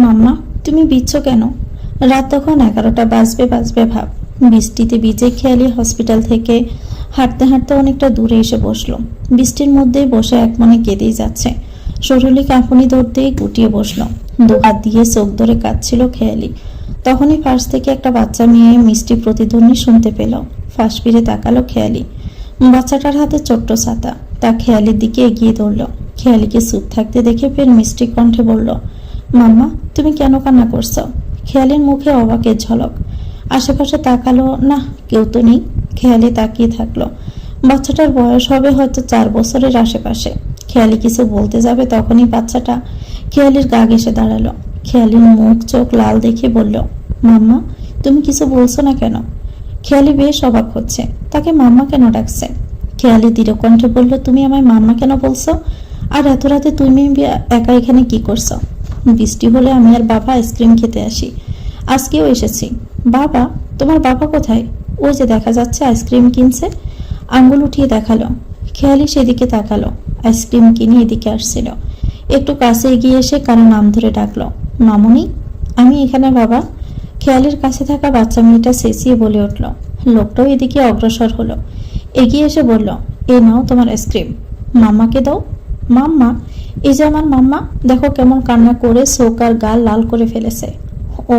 মাম্মা, তুমি ভিজছো কেন? রাত তখন 11টা বাজবে বাজবে ভাব। বৃষ্টিতে ভিজে খেয়ালি হসপিটাল থেকে হাঁটতে হাঁটতে অনেকটা দূরে এসে বসলো। বৃষ্টির মধ্যেই বসে এক মনে কেঁদেই যাচ্ছে। শরীরে কাঁপুনি ধরতেই গুটিয়ে বসলো। দুহাত দিয়ে চোখ ধরে কাঁদছিল খেয়ালি। তখনই পাশ থেকে একটা বাচ্চা মেয়ে মিষ্টি প্রতিধ্বনি শুনতে পেল। ফাঁস ফিরে তাকালো খেয়ালি। বাচ্চাটার হাতে ছোট্ট ছাতা। তা খেয়ালির দিকে এগিয়ে ধরল। খেয়ালিকে চুপ থাকতে দেখে ফের মিষ্টি কণ্ঠে বলল, মাম্মা, তুমি কেন কান্না করছো? খেয়ালির মুখে অবাকের ঝলক। আশেপাশে তাকালো, না, কেউ তো নেই। খেয়ালি তাকিয়ে থাকলো। বাচ্চাটার বয়স হবে হয়তো 4 বছরের আশেপাশে। খেয়ালি কিছু বলতে যাবে তখনই বাচ্চাটা খেয়ালির গা ঘেঁষে দাঁড়ালো। খেয়ালির মুখ চোখ লাল দেখে বলল, মাম্মা, তুমি কিছু বলছো না কেন? খেয়ালি বেশ অবাক হচ্ছে, তাকে মাম্মা কেন ডাকছে। খেয়ালি দৃঢ় কণ্ঠে বলল, তুমি আমায় মাম্মা কেন বলছো? আর এত রাতে তুমি একা এখানে কি করছো? বৃষ্টি হলে আমি আর বাবা আইসক্রিম খেতে আসি। আজকেও এসেছি। বাবা? তোমার বাবা কোথায়? ওই যে দেখা যাচ্ছে আইসক্রিম কিনছে। আঙ্গুল উঠিয়ে দেখালো। খেয়ালি সেদিকে তাকালো। আইসক্রিম কিনে এদিকে আসছিল। একটু কাছে এগিয়ে এসে কারো নাম ধরে ডাকলো, মামুনি। আমি এখানে বাবা। খেয়ালির কাছে থাকা বাচ্চা মেয়েটা চেঁচিয়ে বলে উঠল। লোকটাও এদিকে অগ্রসর হলো। এগিয়ে এসে বলল, এ নাও তোমার আইসক্রিম। মাম্মাকে দাও। মাম্মা? এই যে আমার মাম্মা, দেখো কেমন কান্না করে চোখ আর গাল লাল করে ফেলেছে। ও।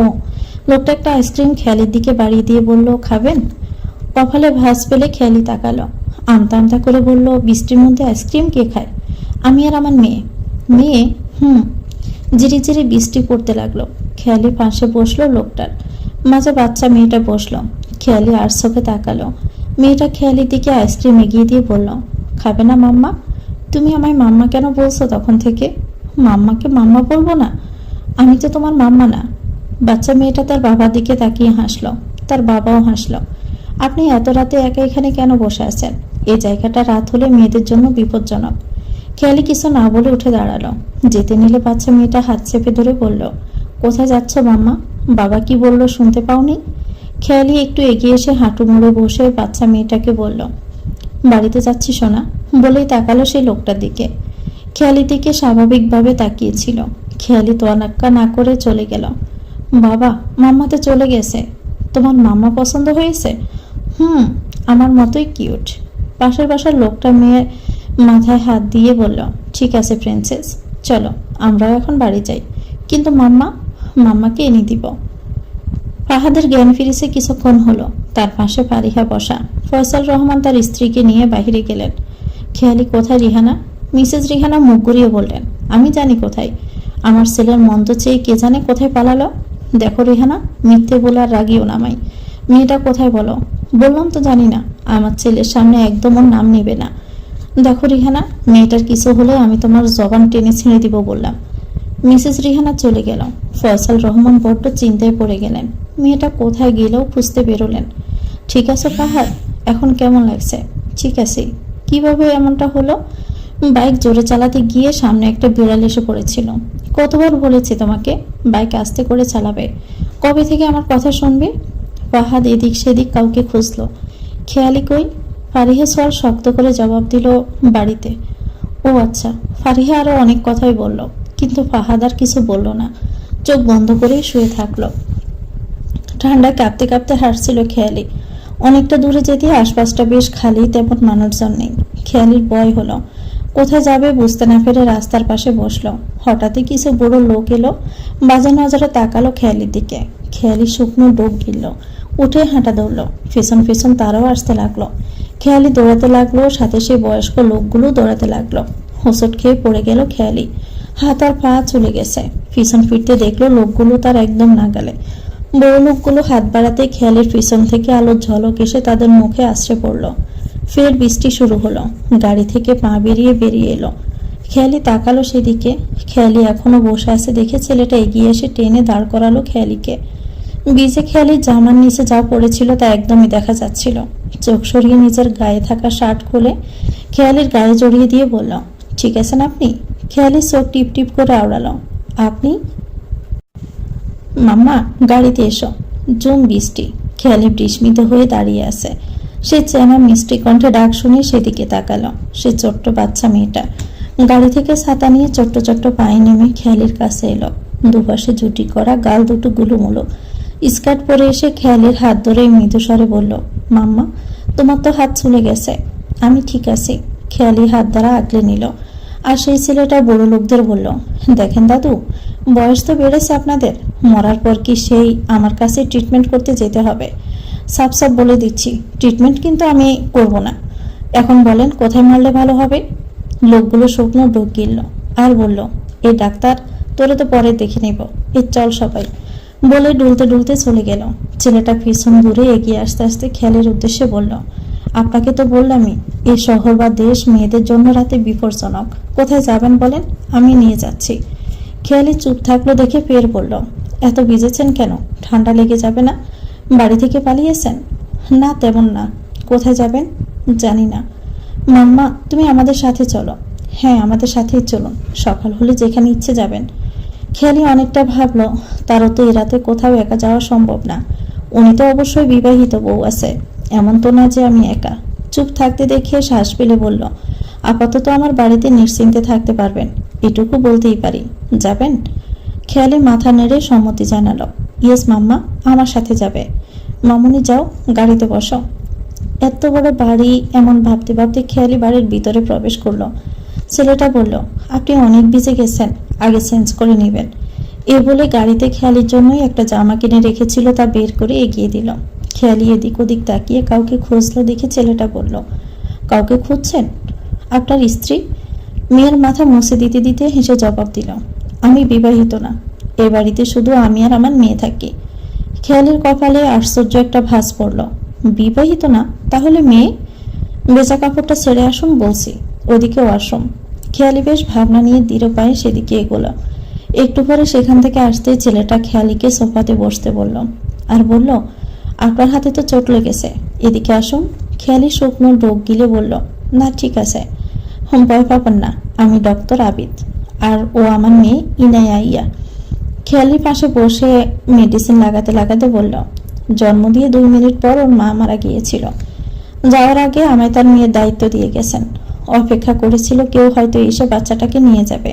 লোকটা একটা আইসক্রিম খেয়ালির দিকে বাড়িয়ে দিয়ে বলল, খাবেন? কপালে ভাঁজ পেলে খেয়ালি তাকালো। আমতা আমতা করে বলল, বৃষ্টির মধ্যে আইসক্রিম কে খায়? আমি আর আমার মেয়ে। মেয়ে? হুম। জিরি জিরি বৃষ্টি পড়তে লাগলো। খেয়ালি পাশে বসলো লোকটার। মাঝে বাচ্চা মেয়েটা বসলো। খেয়ালি আর চোখে তাকালো। মেয়েটা খেয়ালির দিকে আইসক্রিম এগিয়ে দিয়ে বলল, খাবে না মাম্মা? তুমি আমায় মাম্মা কেন বলছো তখন থেকে? মাম্মাকে মাম্মা বলবো না? আমি তো তোমার মাম্মা না। বাচ্চা মেয়েটা তার বাবার দিকে তাকিয়ে হাসলো। তার বাবাও হাসলো। আপনি এত রাতে একা এখানে কেন বসে আছেন? এই জায়গাটা রাত হলে মেয়েদের জন্য বিপজ্জনক। খেয়ালি কিছু না বলে উঠে দাঁড়ালো। যেতে নিলে বাচ্চা মেয়েটা হাত চেপে ধরে বলল, কোথায় যাচ্ছ মাম্মা? বাবা কি বললো শুনতে পাওনি? খেয়ালি একটু এগিয়ে এসে হাঁটু মুড়ে বসে বাচ্চা মেয়েটাকে বলল, বাড়িতে যাচ্ছি সোনা। বলেই তাকালো সেই লোকটার দিকে। খেয়ালির দিকে স্বাভাবিকভাবে তাকিয়েছিল। খেয়ালি তোয়াক্কা না করে চলে গেল। বাবা, মাম্মা তো চলে গেছে। তোমার মাম্মা পছন্দ হয়েছে? হুম, আমার মতোই কিউট। পাশের বাসার লোকটা মেয়ের মাথায় হাত দিয়ে বলল, ঠিক আছে প্রিন্সেস, চলো আমরাও এখন বাড়ি যাই। কিন্তু মাম্মা? মাম্মাকে এনে দিব। ফাহাদের জ্ঞান ফিরেছে কিছুক্ষণ হলো। তার পাশে ফারিহা বসা। ফয়সাল রহমান তার স্ত্রীকে নিয়ে বাহিরে গেলেন। খেয়ালি, কোথায় রিহানা? মিসেস রিহানা মুখ ঘুরিয়ে বললেন, আমি জানি কোথায়। আমার ছেলের মন্দ চেয়ে কে জানে কোথায় পালালো। দেখো রিহানা, মিথ্যে বলার রাগিও নামাই। মেয়েটা কোথায় বলো? বললাম তো জানি না। আমার ছেলের সামনে একদম ওর নাম নেবে না। দেখো রিহানা, মেয়েটার কিছু হলে আমি তোমার জবান টেনে ছিঁড়ে দিব বললাম। মিসেস রিহানা চলে গেল। ফয়সাল রহমান বড্ড চিন্তায় পড়ে গেলেন। মেয়েটা কোথায় গেলেও খুঁজতে বেরোলেন। ঠিক আছে ফাহাদ, এখন কেমন লাগছে? ঠিক আছে। কিভাবে এমনটা হলো? বাইক জোরে চালাতে গিয়ে সামনে একটা বিড়াল এসে পড়েছিল। কতবার বলেছি তোমাকে বাইক আস্তে করে চালাবে? কবে থেকে আমার কথা শুনবে? ফাহাদ এদিক সেদিক কাউকে খুঁজলো। খেয়ালি কই? ফারিহা স্বর শক্ত করে জবাব দিল, বাড়িতে। ও আচ্ছা। ফারিহা আরো অনেক কথাই বলল, কিন্তু ফাহাদ আর কিছু বলল না। চোখ বন্ধ করে শুয়ে থাকলো। ঠান্ডায় কাঁপতে কাঁপতে হাঁটছিল খেয়ালি। অনেকটা দূরে যেতে আশপাশটা বেশ খালি, তেমন মানুষজন নেই। খেয়ালির ভয় হলো। কোথায় যাবে বুঝতে না পেরে রাস্তার পাশে বসলো। হঠাৎই কিছু বড় লোক এলো। বাজে নজরে তাকালো খেয়ালির দিকে। খেয়ালি শুকনো ডোক গিলল। উঠে হাঁটা দৌড়লো। পেছন পেছন তারাও আসতে লাগলো। খেয়ালি দৌড়াতে লাগলো, সাথে সেই বয়স্ক লোকগুলো দৌড়াতে লাগলো। হোঁচট খেয়ে পড়ে গেল খেয়ালি। হাত আর পা চলে গেছে। পিছন ফিরতে দেখলো লোকগুলো তার একদম নাগালে। বড় লোকগুলো হাত বাড়াতে খেয়ালির পিছন থেকে আলোর ঝলক এসে তাদের মুখে আছড়ে পড়ল। ফের বৃষ্টি শুরু হলো। গাড়ি থেকে পা বেরিয়ে এলো। খেয়ালি তাকালো সেদিকে। খেয়ালি এখনো বসে আছে দেখে ছেলেটা এগিয়ে এসে টেনে দাঁড় করালো খেয়ালিকে। ভিজে খেয়ালির জামার নিচে যা পড়েছিল তা একদমই দেখা যাচ্ছিল। চোখ সরিয়ে নিজের গায়ে থাকা শার্ট খুলে খেয়ালির গায়ে জড়িয়ে দিয়ে বলল, ঠিক আছেন আপনি? খেয়ালির চোখ টিপ টিপ করে আওড়ালো। আপনি? মাম্মা, গাড়িতে এসো। জুম বৃষ্টি। খেয়ালি বিস্মিত হয়ে দাঁড়িয়ে আছে। সে চেনা মিষ্টি কণ্ঠে ডাক শুনে সেদিকে তাকালো। সে ছোট্ট বাচ্চা মেয়েটা। গাড়ি থেকে ছাতা নিয়ে ছোট্ট ছোট্ট পায়ে নেমে খেয়ালির কাছে এলো। দুপাশে জুটি করা, গাল দুটো গুলুমুলো। স্কার্ট পরে এসে খেয়ালির হাত ধরে মৃদু স্বরে বলল, মাম্মা, তোমার তো হাত চলে গেছে। আমি ঠিক আছি। খেয়ালি হাত দ্বারা আগলে নিল। আর সেই ছেলেটা বড় লোকদের বলল, দেখেন দাদু, বয়স তো বেড়েছে আপনাদের, মরার পর কি সেই আমার কাছে ট্রিটমেন্ট করতে যেতে হবে? সাফ সাফ বলে দিচ্ছি, ট্রিটমেন্ট কিন্তু আমি করব না। এখন বলেন কোথায় মারলে ভালো হবে? লোকগুলো শুকনো ঢোক গিলল আর বলল, এই ডাক্তার, তোরে তো পরে দেখে নিব, এই চল সবাই, বলে ডুলতে ডুলতে চলে গেল। ছেলেটা পিছন দূরে এগিয়ে আসতে আসতে খেয়ালের উদ্দেশ্যে বলল, আপনাকে তো বললামই, এই শহর বা দেশ মেয়েদের জন্য রাতে বিপজ্জনক। কোথায় যাবেন বলেন, আমি নিয়ে যাচ্ছি। খেয়ালি চুপ থাকলো দেখে ফের বলল, এত ভিজেছেন কেন? ঠান্ডা লেগে যাবে না? বাড়ি থেকে পালিয়েছেন? না তেমন না। কোথায় যাবেন? জানি না। মাম্মা, তুমি আমাদের সাথে চলো। হ্যাঁ, আমাদের সাথেই চলুন, সকাল হলে যেখানে ইচ্ছে যাবেন। খেয়ালি অনেকটা ভাবলো, তারও তো এ রাতে কোথাও একা যাওয়া সম্ভব না। উনি তো অবশ্যই বিবাহিত বউ আছে, এমন তো না যে আমি একা। চুপ থাকতে দেখে শ্বাস ফেলে বলল, আপাতত আমার বাড়িতে নিশ্চিন্তে থাকতে পারবেন, এটুকু বলতেই পারি। যাবেন? খেয়ালি মাথা নেড়ে সম্মতি জানালো। ইয়েস মাম্মা, আমার সাথে যাবে। মামুনি যাও, গাড়িতে বসো। এত বড় বাড়ি, এমন ভাবতে ভাবতে খেয়ালি বাড়ির ভিতরে প্রবেশ করলো। ছেলেটা বলল, আপনি অনেক ভিজে গেছেন, আগে চেঞ্জ করে নেবেন। এ বলে গাড়িতে খেয়ালির জন্যই একটা জামা কিনে রেখেছিল, তা বের করে এগিয়ে দিল। খেয়ালি এদিক ওদিক তাকিয়ে কাউকে খুঁজলো দেখে ছেলেটা বলল, কাউকে খুঁজছেন? আপনার স্ত্রী? মেয়ের মাথা মুছে দিতে দিতে হেসে জবাব দিল, আমি বিবাহিত না, এ বাড়িতে শুধু আমি আর আমার মেয়ে থাকি। খেয়ালের কপালে আশ্চর্য একটা ভাঁজ পড়ল। বিবাহিত না, তাহলে মেয়ে? বেচা কাপড়টা ছেড়ে আসুন বলছি, ওদিকে ওয়াশরুম। খেয়ালি বেশ ভাবনা নিয়ে দৃঢ় পায়ে সেদিকে এগোলো। একটু পরে সেখান থেকে আসতে ছেলেটা খেয়ালিকে সোফাতে বসতে বলল আর বলল, আপনার হাতে তো চোট লেগেছে, এদিকে আসুন। খেয়ালি শুকনো ডোক গিলে বলল, না ঠিক আছে, ভয় পাবেন না, আমি ডক্টর আবিদ, আর ও আমার মেয়ে ইনায়া ইয়া। খেয়ালি পাশে বসে মেডিসিন লাগাতে লাগাতে বলল, জন্ম দিয়ে 2 মিনিট পর ওর মা মারা গিয়েছিল। যাওয়ার আগে আমায় তার মেয়ের দায়িত্ব দিয়ে গেছেন। অপেক্ষা করেছিল কেউ হয়তো এসে বাচ্চাটাকে নিয়ে যাবে,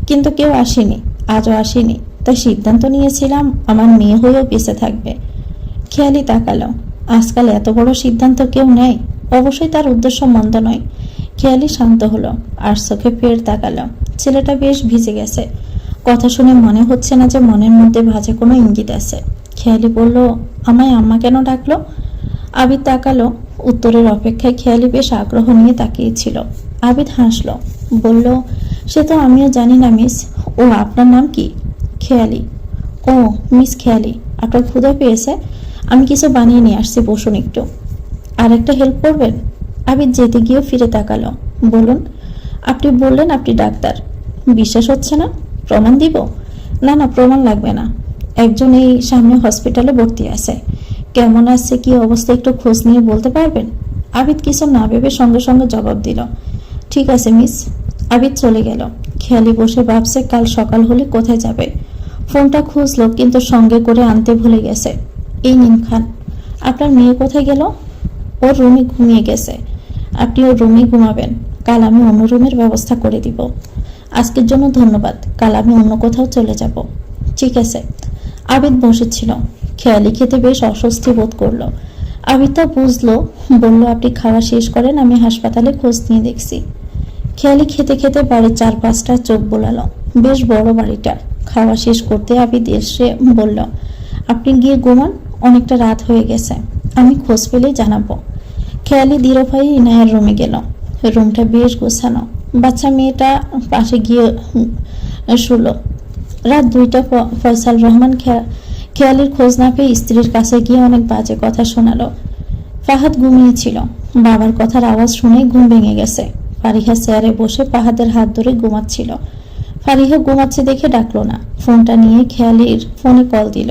কিন্তু কেউ আসেনি, আজও আসেনি। তাই সিদ্ধান্ত নিয়েছিলাম আমার মেয়ে হয়েও বেঁচে থাকবে। খেয়ালি তাকালো। আজকাল এত বড় সিদ্ধান্ত কেউ নেয়, অবশ্যই তার উদ্দেশ্য মন্দ নয়। খেয়ালি শান্ত হলো আর চোখে ফের তাকালো। ছেলেটা বেশ ভিজে গেছে, কথা শুনে মনে হচ্ছে না যে মনের মধ্যে ভাজে কোনো ইঙ্গিত আছে। খেয়ালি বলল, আমায় আম্মা কেন ডাকলো? আবিদ তাকালো। উত্তরের অপেক্ষায় খেয়ালি বেশ আগ্রহ নিয়ে তাকিয়েছিল। আবিদ হাসলো, বলল, সে তো আমিও জানি না মিস। ও আপনার নাম কি? খেয়ালি। ও মিস খেয়ালি, আপনার ক্ষুধা পেয়েছে? আমি কিছু বানিয়ে নিয়ে আসছি, বসুন একটু। আর একটা হেল্প করবেন? আবিদ যেতে গিয়েও ফিরে তাকালো। বলুন। আপনি বললেন আপনি ডাক্তার, বিশ্বাস হচ্ছে না? প্রমাণ দিব? না না, প্রমাণ লাগবে না। একজন এই সামনে হসপিটালে ভর্তি আছে, কেমন আছে কি অবস্থা একটু খোঁজ নিয়ে বলতে পারবেন? আবিদ কিছু না ভেবে সঙ্গে সঙ্গে জবাব দিল, ঠিক আছে মিস। আবিদ চলে গেল। খেয়ালি বসে ভাবছে কাল সকাল হলে কোথায় যাবে। ফোনটা খুঁজলো কিন্তু সঙ্গে করে আনতে ভুলে গেছে। এই নিন খান। আপনার মেয়ে কোথায় গেল? ওর রুমে ঘুমিয়ে গেছে। আপনি ওর রুমে ঘুমাবেন, কাল আমি অন্য রুমের ব্যবস্থা করে দিব। আজকের জন্য ধন্যবাদ, কাল আমি অন্য কোথাও চলে যাব। ঠিক আছে। আবিদ বসেছিল। খেয়ালি খেতে বেশ অস্বস্তি বোধ করলো। আবিদ তা বুঝলো, বলল, আপনি খাওয়া শেষ করেন, আমি হাসপাতালে খোঁজ নিয়ে দেখছি। খেয়ালি খেতে খেতে বাড়ির 4-5টা চোখ বোলালো। বেশ বড় বাড়িটা। খাওয়া শেষ করতে আবিদ এসে বলল, আপনি গিয়ে ঘুমান, অনেকটা রাত হয়ে গেছে, আমি খোঁজ পেলেই জানাবো। খেয়ালি দৃঢ় পায়ে ইনায়ার রুমে গেল। রুমটা বেশ গোছানো। বাচ্চা মেয়েটা পাশে গিয়ে শুলো। রাত 2টা। ফয়সাল রহমান খেয়ালির খোঁজ না পেয়ে স্ত্রীর কাছে গিয়ে অনেক বাজে কথা শোনালো। ফাহাদ ঘুমিয়েছিল। বাবার কথার আওয়াজ শুনে ঘুম ভেঙে গেছে। ফারিহা চেয়ারে বসে ফাহাদের হাত ধরে ঘুমাচ্ছিল। ফারিহা ঘুমাচ্ছে দেখে ডাকলো না। ফোনটা নিয়ে খেয়ালির ফোনে কল দিল।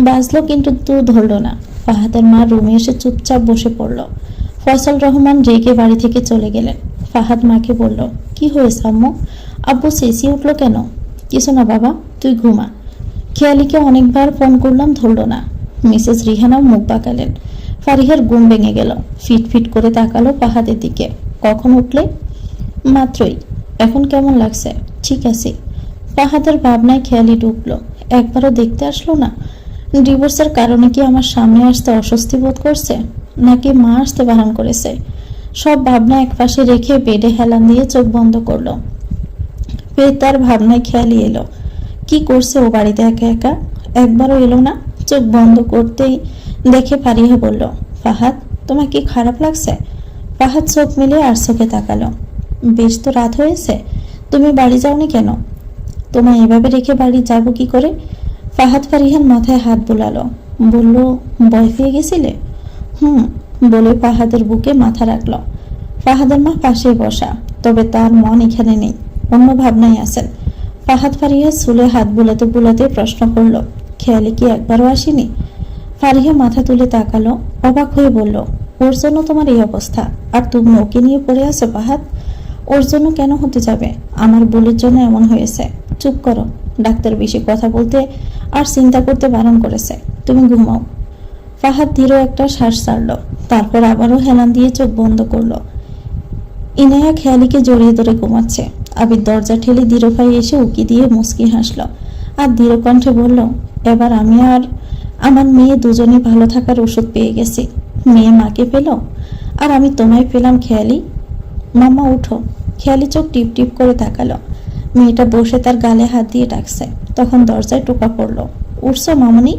বাজলো কিন্তু ধরলো না। ফাহাদের মা রুমে এসে চুপচাপ বসে পড়ল। ফয়সাল রহমান রেগে বাড়ি থেকে চলে গেলেন। ফাহাদ মাকে বলল, কি হয়েছে আম্মু? আব্বু চেঁচিয়ে উঠলো কেন? কিছু না বাবা, তুই ঘুমা। খেয়ালিকে অনেকবার ফোন করলাম, ধরলো না। মিসেস রিহানাও মুখ বাঁকালেন। ফারিহার ঘুম ভেঙে গেল। ফিট ফিট করে তাকালো ফাহাদের দিকে। কখন উঠলে? মাত্রই। এখন কেমন লাগছে? ঠিক আছে। ফাহাদের ভাবনায় খেয়ালি ডুবলো। একবারও দেখতে আসলো না। ডিভোর্সের কারণে কি আমার সামনে আসতে অস্বস্তি বোধ করছে, নাকি মা আসতে বারণ করেছে? সব ভাবনা একপাশে রেখে বেডে হেলান দিয়ে চোখ বন্ধ করলো। ফের তার ভাবনায় খেয়ালি এলো, কি করছে ও বাড়িতে একা একা? একবারও এলো না। চোখ বন্ধ করতেই দেখে ফারিহা বলল, ফাহাদ, তোমার কি খারাপ লাগছে? ফাহাদ চোখ মিলে আর চোখে তাকালো। বেশ তো রাত হয়েছে, তুমি বাড়ি যাওনি কেন? তোমায় এভাবে রেখে বাড়ি যাব কি করে? ফাহাদ ফারিহার মাথায় হাত বুলালো, বলল, ভয় পেয়ে গেছিলে? বলে ফাহাদের বুকে মাথা রাখলো। ফাহাদের মা পাশেই বসা, তবে তার মন এখানে নেই, অন্য ভাবনায় আছেন। ফাহাদ ফারিহা চুলে হাত বুলাতে বুলাতে প্রশ্ন করল, খেয়ালে কি একবারও আসেনি? ফারিহা মাথা তুলে তাকালো, অবাক হয়ে বলল, ওর জন্য তোমার এই অবস্থা, আর তুমি ওকে নিয়ে পড়ে আছো? ফাহাদ, ওর জন্য কেন হতে যাবে? আমার ভুলের জন্য এমন হয়েছে। চুপ করো, ডাক্তার বেশি কথা বলতে আর চিন্তা করতে বারণ করেছে, তুমি ঘুমাও। ফাহাদ ধীর একটা শ্বাস ছাড়ল, তারপর আবারও হেলান দিয়ে চোখ বন্ধ করলো। ইনায়া খেয়ালিকে জড়িয়ে ধরে ঘুমাচ্ছে। আবির দরজা ঠেলে ধীরভাই এসে উকি দিয়ে মুচকি হাসল আর ধীর কণ্ঠে বলল, এবার আমি আর আমার মেয়ে দুজনে ভালো থাকার ওষুধ পেয়ে গেছি। মেয়ে মাকে পেল, আর আমি তোমায় পেলাম খেয়ালি। মাম্মা উঠো। খেয়ালি চোখ টিপ টিপ করে তাকালো। মেয়েটা বসে তার গালে হাত দিয়ে ডাকছে। তখন দরজায় টোকা পড়লো, উঠছো মামুনি?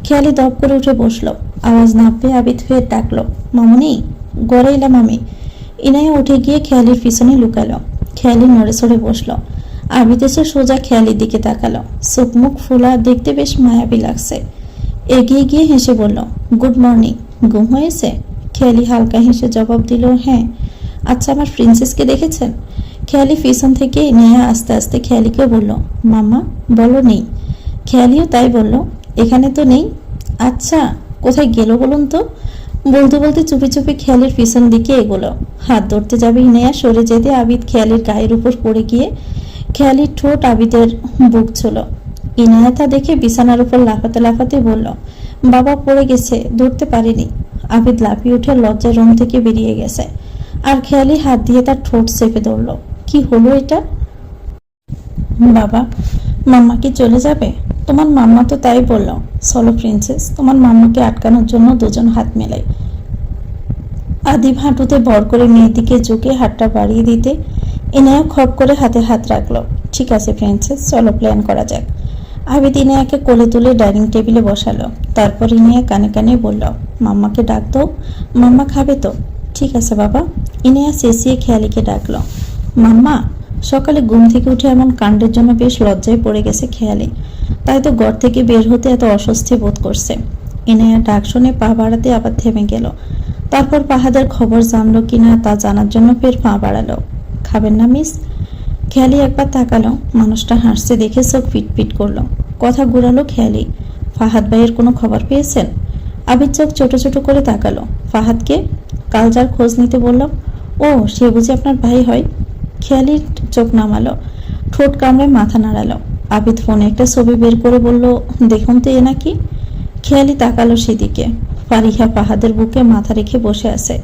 খেয়ালি দপ করে উঠে বসলো। আওয়াজ না পেয়ে আবিদ ফের ডাকলো, মামুনি। গড়ে এলাম আমি। ইনায়া উঠে গিয়ে খেয়ালির পিছনে লুকালো। খেয়ালি নড়ে চড়ে বসলো। আবিদ এসে সোজা খেয়ালির দিকে তাকালো, চোখ মুখ ফোলা, দেখতে বেশ মায়াবী লাগছে। এগিয়ে গিয়ে হেসে বলল, গুড মর্নিং, ঘুম হয়েছে? খেয়ালি হালকা হেসে জবাব দিল, হ্যাঁ। আচ্ছা, আমার প্রিন্সেসকে দেখেছেন? খেয়ালি পিছন থেকে নিয়ে আস্তে আস্তে খেয়ালিকে বলল, মাম্মা বলো নেই। খেয়ালিও তাই বলল, এখানে তো নেই। আচ্ছা, কোথায় গেল বলুন তো? বলতে বলতে চুপি চুপি খেয়ালির পিছন দিকে এগোলো। হাত ধরতে যাবে ইনায়া, সরে যেতে আবিদ খেয়ালির গায়ের উপর পড়ে গিয়ে খেয়ালির ঠোঁট আবিদের বুক ছিল। ইনায়া তা দেখে বিছানার উপর লাফাতে লাফাতে বলল, বাবা পড়ে গেছে, ধরতে পারিনি। আবিদ লাফিয়ে উঠে লজ্জার রুম থেকে বেরিয়ে গেছে, আর খেয়ালি হাত দিয়ে তার ঠোঁট চেপে ধরল। কি হলো এটা? বাবা, মাম্মা কি চলে যাবে? তোমার মাম্মা তো তাই বলল। চলো প্রিন্সেস, তোমার মাম্মাকে আটকানোর জন্য দুজন হাত মেলাই। আদিব হাঁটুতে ভর করে মেয়ের দিকে ঝুঁকে হাতটা বাড়িয়ে দিতে ইনায়া খপ করে হাতে হাত রাখলো। ঠিক আছে প্রিন্সেস, চলো প্ল্যান করা যাক। আবিদ ইনায়াকে কোলে তুলে ডাইনিং টেবিলে বসালো। তারপর ইনায়া কানে কানে বলল, মাম্মাকে ডাক দাও, মাম্মা খাবে তো? ঠিক আছে বাবা। ইনায়া চেঁচিয়ে খেয়ালিকে ডাকলো, মাম্মা। সকালে ঘুম থেকে উঠে এমন কাণ্ডের জন্য বেশ লজ্জায় পড়ে গেছে খেয়ালি, তাই তো ঘর থেকে বের হতে এত অস্বস্তি বোধ করছে। ইনায়া ডাক শুনে পা বাড়াতে আবার থেমে গেল। তারপর পাহাদের খবর জানলো কিনা তা জানার জন্য ফের পা বাড়ালো। খাবেন না মিস? খেয়ালি একবার তাকালো, মানুষটা হাসছে দেখে চোখ পিটপিট করলো। কথা ঘুরালো খেয়ালি, ফাহাদ ভাইয়ের কোনো খবর পেয়েছেন? আবির চোখ ছোট ছোট করে তাকালো। ফাহাদকে? কাল যার খোঁজ নিতে বললাম, ও সে বুঝি আপনার ভাই হয়? খেয়ালির চোখ নামালো, ঠোঁট কামড়ে মাথা নাড়ালো। আবিদ ফোনে একটা ছবি বের করে বলল, দেখুন তো এ নাকি? খেয়ালি তাকালো সেদিকে। ফারিহা ফাহাদের বুকে মাথা রেখে বসে আছে,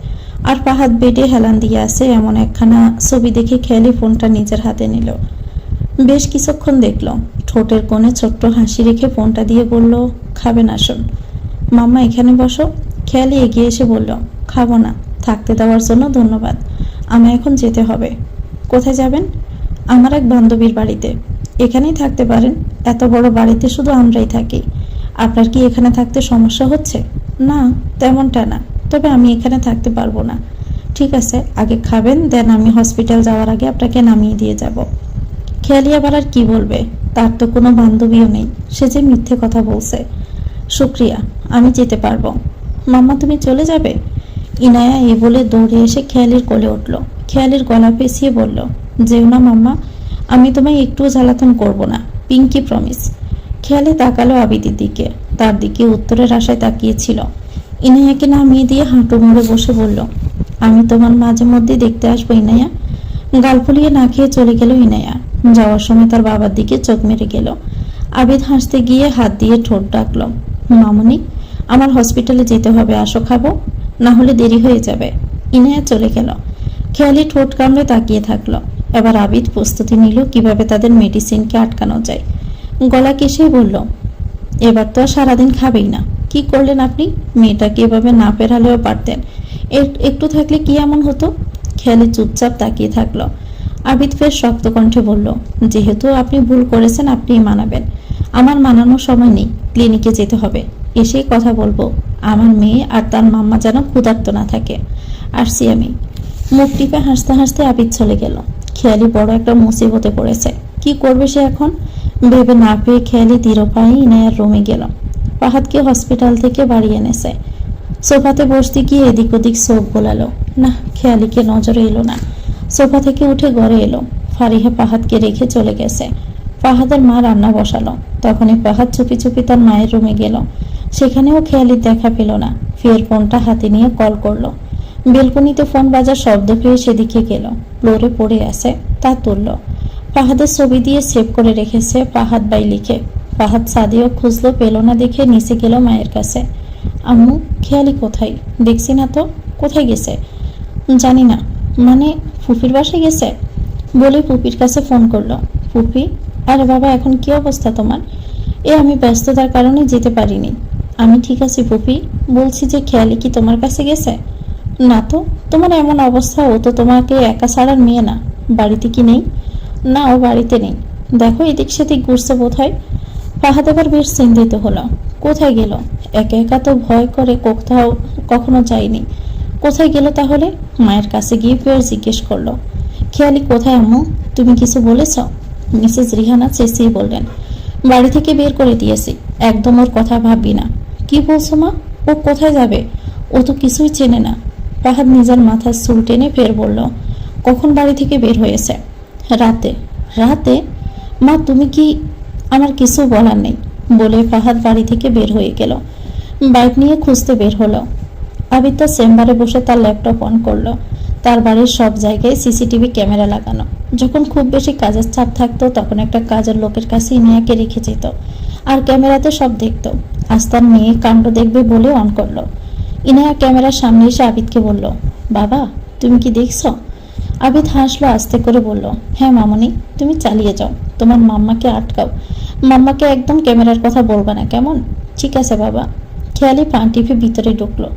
আর ফাহাদ বেডে হেলান দিয়ে আছে। এমন একখানা ছবি দেখে খেয়ালি ফোনটা নিজের হাতে নিল। বেশ কিছুক্ষণ দেখলো, ঠোঁটের কোণে ছোট্ট হাসি রেখে ফোনটা দিয়ে বলল, খাবেন আসুন। মাম্মা এখানে বসো। খেয়ালি এগিয়ে এসে বলল, খাবো না, থাকতে দেওয়ার জন্য ধন্যবাদ, আমায় এখন যেতে হবে। কোথায় যাবেন? আমার এক বান্ধবীর বাড়িতে। এখানেই থাকতে পারেন, এত বড় বাড়িতে শুধু আমরাই থাকি। আপনার কি এখানে থাকতে সমস্যা হচ্ছে? না, তেমনটা না, তবে আমি এখানে থাকতে পারবো না। ঠিক আছে, আগে খাবেন, দেন আমি হসপিটাল যাওয়ার আগে আপনাকে নামিয়ে দিয়ে যাব। খেয়ালি আবার আর কি বলবে, তার তো কোনো বান্ধবীও নেই, সে যে মিথ্যে কথা বলছে। শুক্রিয়া, আমি যেতে পারবো। মাম্মা তুমি চলে যাবে? ইনায়া এ বলে দৌড়ে এসে খেয়ালির কোলে উঠল। খেয়ালির গলা পেঁচিয়ে বলল, যেও না মাম্মা, আমি তোমায় একটুও জ্বালাতন করব না, পিঙ্কি প্রমিস। খেয়ালি তাকালো আবিদের দিকে, তার দিকে উত্তরের আশায় তাকিয়েছিল। ইনায়াকে নামিয়ে দিয়ে হাঁটু মুড়ে বসে বলল, আমি তোমার মাঝে মধ্যে দেখতে আসবো ইনায়া। গাল ফুলিয়ে না খেয়ে চলে গেল ইনায়া। যাওয়ার সময় তার বাবার দিকে চোখ মেরে গেল। আবিদ হাসতে গিয়ে হাত দিয়ে ঠোঁট ডাকলো, মামুনি, আমার হসপিটালে যেতে হবে, আসো খাবো, না হলে দেরি হয়ে যাবে। ইনায়া চলে গেল। খেয়ালি ঠোঁট কামড়ে তাকিয়ে থাকলো। এবার আবিদ প্রস্তুতি নিল কিভাবে তাদের মেডিসিনকে আটকানো যায়। গলা কেসেই বলল, এবার তো আর সারাদিন খাবেই না। কি করলেন আপনি? মেয়েটাকে এভাবে না পেরালেও পারতেন। একটু থাকলে কি এমন হতো? খেয়ালি চুপচাপ তাকিয়ে থাকলো। আবিদ ফের শক্ত কণ্ঠে বলল, যেহেতু আপনি ভুল করেছেন আপনিই মানাবেন। আমার মানানোর সময় নেই, ক্লিনিকে যেতে হবে, এসেই কথা বলবো। আমার মেয়ে আর তার মাম্মা যেন ক্ষুধার্ত না থাকে। আসছি আমি। মুখ টিপে হাসতে হাসতে আবিদ চলে গেল। খেয়ালি বড় একটা মুসিবতে পড়েছে। কি করবে সে এখন? ভেবে না পেয়ে খেয়ালি দৃঢ় পায়ে ইনায়ার রুমে গেল। ফাহাদকে হসপিটাল থেকে বাড়ি এনেছে। সোফাতে বসতে গিয়ে এদিক ওদিক চোখ বোলালো। না, খেয়ালিকে নজরে এলো না। সোফা থেকে উঠে ঘরে এলো। ফারিহা ফাহাদকে রেখে চলে গেছে। ফাহাদের মা রান্না বসালো। তখনই ফাহাদ চুপি চুপি তার মায়ের রুমে গেল। সেখানেও খেয়ালির দেখা পেল না। ফের ফোনটা হাতে নিয়ে কল করলো। বেলকনিতে ফোন বাজার শব্দ পেয়ে সেদিকে গেল। ফ্লোরে পড়ে আছে, তা তুলল। ফাহাদের ছবি দিয়ে সেভ করে রেখেছে ফাহাদ বাই লিখে। ফাহাদ সাদিও খুঁজলো, পেল না দেখে নিচে গেল মায়ের কাছে। আম্মু, খেয়ালি কোথায়? দেখছি না তো। কোথায় গেছে? জানি না। মানে ফুপির বাসায় গেছে বলে ফুপির কাছে ফোন করলো। ফুপি, আরে বাবা, এখন কি অবস্থা তোমার? আমি ব্যস্ততার কারণে যেতে পারিনি। আমি ঠিক আছি ফুপি, বলছি যে খেয়ালি কি তোমার কাছে গেছে? না তো, তোমার এমন অবস্থা, ও তো তোমাকে একা ছাড়ার মেয়ে না। বাড়িতে কি নেই? না, ও বাড়িতে নেই। দেখো এদিক সেদিক ঘুরছে বোধহয়। ফাহাদ এবার বেশ চিন্তিত হলো। কোথায় গেল? একা একা তো ভয় করে কোথাও কখনো যায়নি। কোথায় গেল তাহলে? মায়ের কাছে গিয়ে ফের জিজ্ঞেস করলো, খেয়ালি কোথায় আম্মু? তুমি কিছু বলেছ? মিসেস রিহানা চেঁচিয়ে বললেন, বাড়ি থেকে বের করে দিয়েছি, একদম ওর কথা ভাববি না। কি বলছো মা? ও কোথায় যাবে? ও তো কিছুই চেনে না। ফাহাদ নিজের মাথার চুল টেনে ফের বলল, কখন বাড়ি থেকে বের হয়েছে? রাতে। রাতে? মা তুমি কি? আমার কিছু বলার নেই বলে ফাহাদ বাড়ি থেকে বের হয়ে গেল। বাইক নিয়ে খুঁজতে বের হলো। আবিদ তার চেম্বারে বসে তার ল্যাপটপ অন করলো। তার বাড়ির সব জায়গায় সিসিটিভি ক্যামেরা লাগানো। যখন খুব বেশি কাজের চাপ থাকতো তখন একটা কাজের লোকের কাছে ইনিয়াকে রেখে যেত, আর ক্যামেরাতে সব দেখতো। আজ তার মেয়ে কাণ্ড দেখবে বলে অন করলো। ইনায়া ক্যামেরার সামনে এসে আবিদকে বলল, বাবা তুমি কি দেখছো? আবিদ হাসলো, আস্তে করে বলল, হ্যাঁ মামনি, তুমি চালিয়ে যাও, তোমার মাম্মাকে আটকাও। মাম্মাকে একদম ক্যামেরার কথা বলবা না, কেমন? ঠিক আছে বাবা। খেয়ালি পা টিপে ভিতরে ঢুকলো।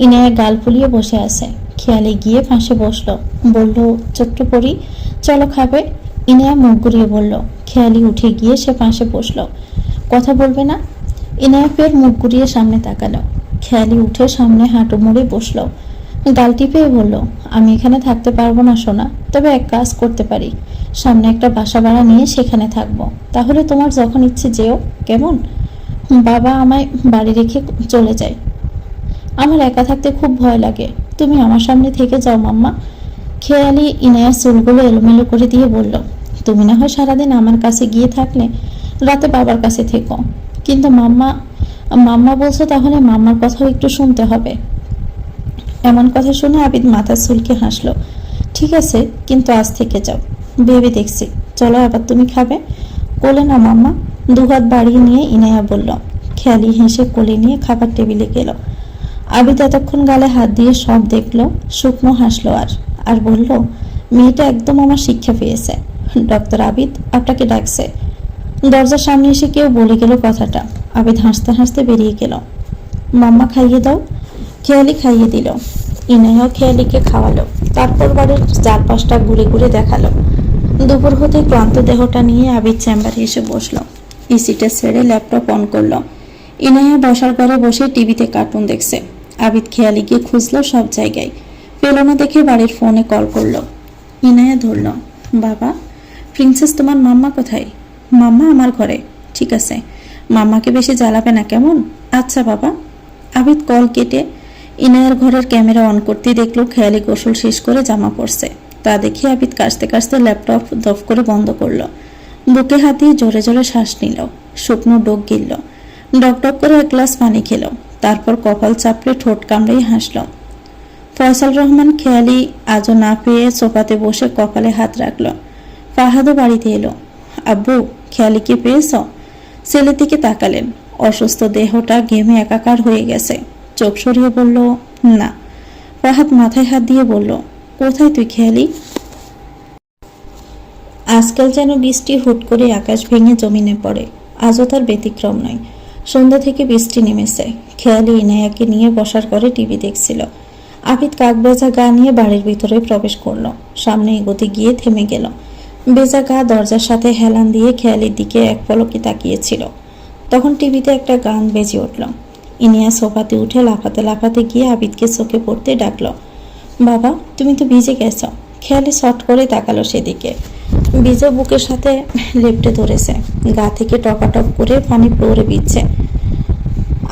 ইনায়া গাল ফুলিয়ে বসে আছে। খেয়ালি গিয়ে পাশে বসলো, বলল, ছোট্ট পরি চলো খাবে। ইনায়া মুখ ঘুরিয়ে বলল। খেয়ালি উঠে গিয়ে সে পাশে বসলো। কথা বলবে না? ইনায়া ফের মুখ ঘুরিয়ে সামনে তাকালো। খেয়ালি উঠে সামনে হাঁটু মুড়ে বসলো। গাল টিপে বলল, আমি এখানে থাকতে পারবো না সোনা, তবে এক কাজ করতে পারি। সামনে একটা বাসা ভাড়া নিয়ে সেখানে থাকবো, তাহলে তোমার যখন ইচ্ছে যেও, কেমন? বাবা আমায় বাড়ি রেখে চলে যায়। আমার একা থাকতে খুব ভয় লাগে, তুমি আমার সামনে থেকে যাও মাম্মা। খেয়ালি ইনায়ার চুলগুলো এলোমেলো করে দিয়ে বলল, তুমি না হয় সারাদিন আমার কাছে গিয়ে থাকলে, রাতে বাবার কাছে থেকো। কিন্তু মাম্মা মাম্মা বলছো, তাহলে মাম্মার কথাও একটু শুনতে হবে। এমন কথা শুনে আবিদ মাথার চুলকে হাসলো। ঠিক আছে, কিন্তু আজ থেকে যাও। ভেবে দেখছি। চলো আবার তুমি খাবে। কোলে না মাম্মা। দুহাত বাড়িয়ে নিয়ে ইনায়া বলল। খেয়ালি হেসে কোলে নিয়ে খাবার টেবিলে গেল। আবিদ এতক্ষণ গালে হাত দিয়ে সব দেখলো, শুকনো হাসলো আর বলল, মেয়েটা একদম আমার শিক্ষা পেয়েছে। ডক্টর আবিদ আপনাকে ডাকছে। দরজার সামনে এসে কেউ বলে গেল কথাটা। আবিদ হাসতে হাসতে বেরিয়ে গেল। মাম্মা খাইয়ে দাও। খেয়ালি খাইয়ে দিল। ইনায়াও খেয়ালিকে খাওয়ালো। তারপর বাড়ির চারপাশটা ঘুরে ঘুরে দেখালো। দুপুর হতে ক্লান্ত দেহটা নিয়ে আবিদ চেম্বারে এসে বসলো। এসিটা ছেড়ে ল্যাপটপ অন করলো। ইনায়া বসার ঘরে বসে টিভিতে কার্টুন দেখছে। আবিদ খেয়ালিকে খুঁজলো সব জায়গায়, পেল না দেখে বাড়ির ফোনে কল করলো। ইনায়া ধরলো, বাবা প্রিন্সেস, তোমার মাম্মা কোথায়? মাম্মা আমার ঘরে। ঠিক আছে, মাম্মাকে বেশি জ্বালাবে না, কেমন? আচ্ছা বাবা। আবিদ কল কেটে ইনায়ার ঘরের ক্যামেরা অন করতে দেখলো খেয়ালি গোসল শেষ করে জামা পরছে। তা দেখে আবিদ কাশতে কাশতে ল্যাপটপ দফ করে বন্ধ করলো। বুকে হাত দিয়ে জোরে জোরে শ্বাস নিল। শুকনো ডোক গিলল। ডকডক করে এক গ্লাস পানি খেল। তারপর কপাল চাপড়ে ঠোঁট কামড়েই হাসল। ফয়সাল রহমান খেয়ালি আজও না পেয়ে সোফাতে বসে কপালে হাত রাখল। ফাহাদও বাড়িতে এলো। আব্বু, খেয়ালিকে পেয়েছ? ছেলের দিকে তাকালেন। অসুস্থ দেহটা ঘেমে একাকার হয়ে গেছে। চোখ সরিয়ে বলল, না। ফাহাদ মাথায় হাত দিয়ে বলল, কোথায় তুই খেয়ালি? আজকাল যেন বৃষ্টি হুট করে আকাশ ভেঙে জমিনে পড়ে, আজও তার ব্যতিক্রম নয়। সন্ধ্যা থেকে বৃষ্টি নেমেছে। খেয়ালি ইনায়াকে নিয়ে বসার ঘরে টিভি দেখছিল। আবিদ কাক বেজা গা নিয়ে বাড়ির ভিতরে প্রবেশ করলো। সামনে এগোতে গিয়ে থেমে গেল। বেজা গা দরজার সাথে হেলান দিয়ে খেয়ালির দিকে এক পলকে তাকিয়েছিল। তখন টিভিতে একটা গান বেজে উঠল। ইনিয়া সোফাতে উঠে লাফাতে লাফাতে গিয়ে আবিদকে চোখে পড়তে ডাকলো, বাবা তুমি তো ভিজে গেছ। খেয়ালি শট করে তাকালো সেদিকে। ভিজে বুকের সাথে লেপটে ধরেছে, গা থেকে টপাটপ করে পানি ফ্লোরে বিচ্ছে।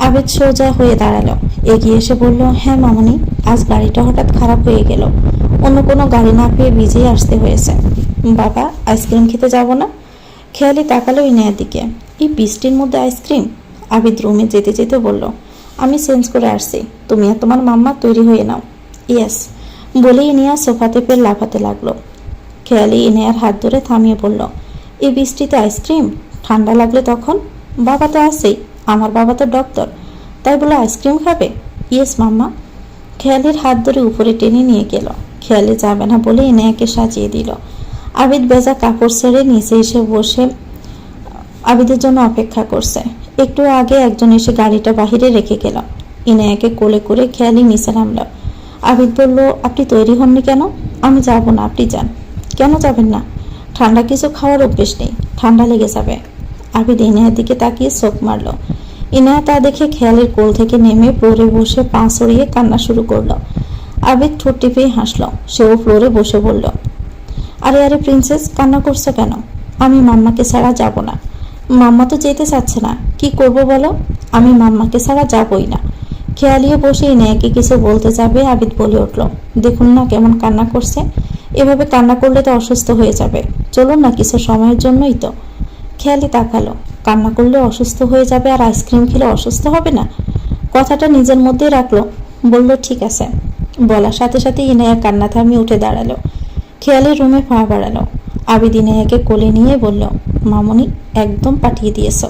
আবিদ সোজা হয়ে দাঁড়ালো, এগিয়ে এসে বলল, হ্যাঁ মামনি, আজ গাড়িটা হঠাৎ খারাপ হয়ে গেল। অন্য কোনো গাড়ি না পেয়ে ভিজেই আসতে হয়েছে। বাবা আইসক্রিম খেতে যাব না? খেয়ালি তাকালো ইনায়ার দিকে। এই বৃষ্টির মধ্যে আইসক্রিম? আবিদ রুমে যেতে যেতে বলল, আমি চেঞ্জ করে আসছি, তুমি আর তোমার মাম্মা তৈরি হয়ে নাও। ইয়েস বলে ইনিয়া সোফাতে ফের লাফাতে লাগলো। খেয়ালি ইনিয়ার হাত ধরে থামিয়ে বলল, এই বৃষ্টিতে আইসক্রিম? ঠান্ডা লাগলে তখন? বাবা তো আছেই, আমার বাবা তো ডক্টর, তাই বলে আইসক্রিম খাবে? ইয়েস মাম্মা। খেয়ালির হাত ধরে উপরে টেনে নিয়ে গেল। খেয়ালি যাবে না বলে ইনিয়াকে সাজিয়ে দিল। আবিদ বেজা কাপড় ছেড়ে নিচে এসে বসে আবিদের জন্য অপেক্ষা করছে। একটু আগে একজন এসে গাড়িটা বাহিরে রেখে গেল। ইনায়াকে কোলে করে খেয়ালি নিচে নামল। আবিদ বলল, আপনি তৈরি হননি কেন? আমি যাব না, আপনি যান। কেন যাবেন না? ঠান্ডা কিছু খাওয়ার অভ্যেস নেই, ঠান্ডা লেগে যাবে। আবিদ ইনায়ার দিকে তাকিয়ে চোখ মারল। ইনায়া তা দেখে খেয়ালের কোল থেকে নেমে ফ্লোরে বসে পা ছড়িয়ে কান্না শুরু করলো। আবিদ ঠোঁট টিপে হাসলো। সেও ফ্লোরে বসে বলল, আরে আরে প্রিন্সেস, কান্না করছো কেন? আমি মাম্মাকে ছাড়া যাব না। মাম্মা তো যেতে চাচ্ছে না, কি করব বলো? আমি মাম্মাকে ছাড়া যাবই না। খেয়ালিয়ে বসে ইনায়াকে কিছু বলতে যাবে আবিদ বলে উঠল, দেখুন না কেমন কান্না করছে, এভাবে কান্না করলে তো অসুস্থ হয়ে যাবে, চলুন না কিছু সময়ের জন্যই তো। খেয়ালি তাকালো, কান্না করলে অসুস্থ হয়ে যাবে আর আইসক্রিম খেলে অসুস্থ হবে না? কথাটা নিজের মধ্যেই রাখলো। বলল, ঠিক আছে। বলার সাথে সাথে ইনায়া কান্না থামিয়ে উঠে দাঁড়ালো। খেয়ালি রুমে পা বাড়ালো। আবিদ ইনায়াকে কোলে নিয়ে বলল, মামনি একদম পাঠিয়ে দিয়েছ,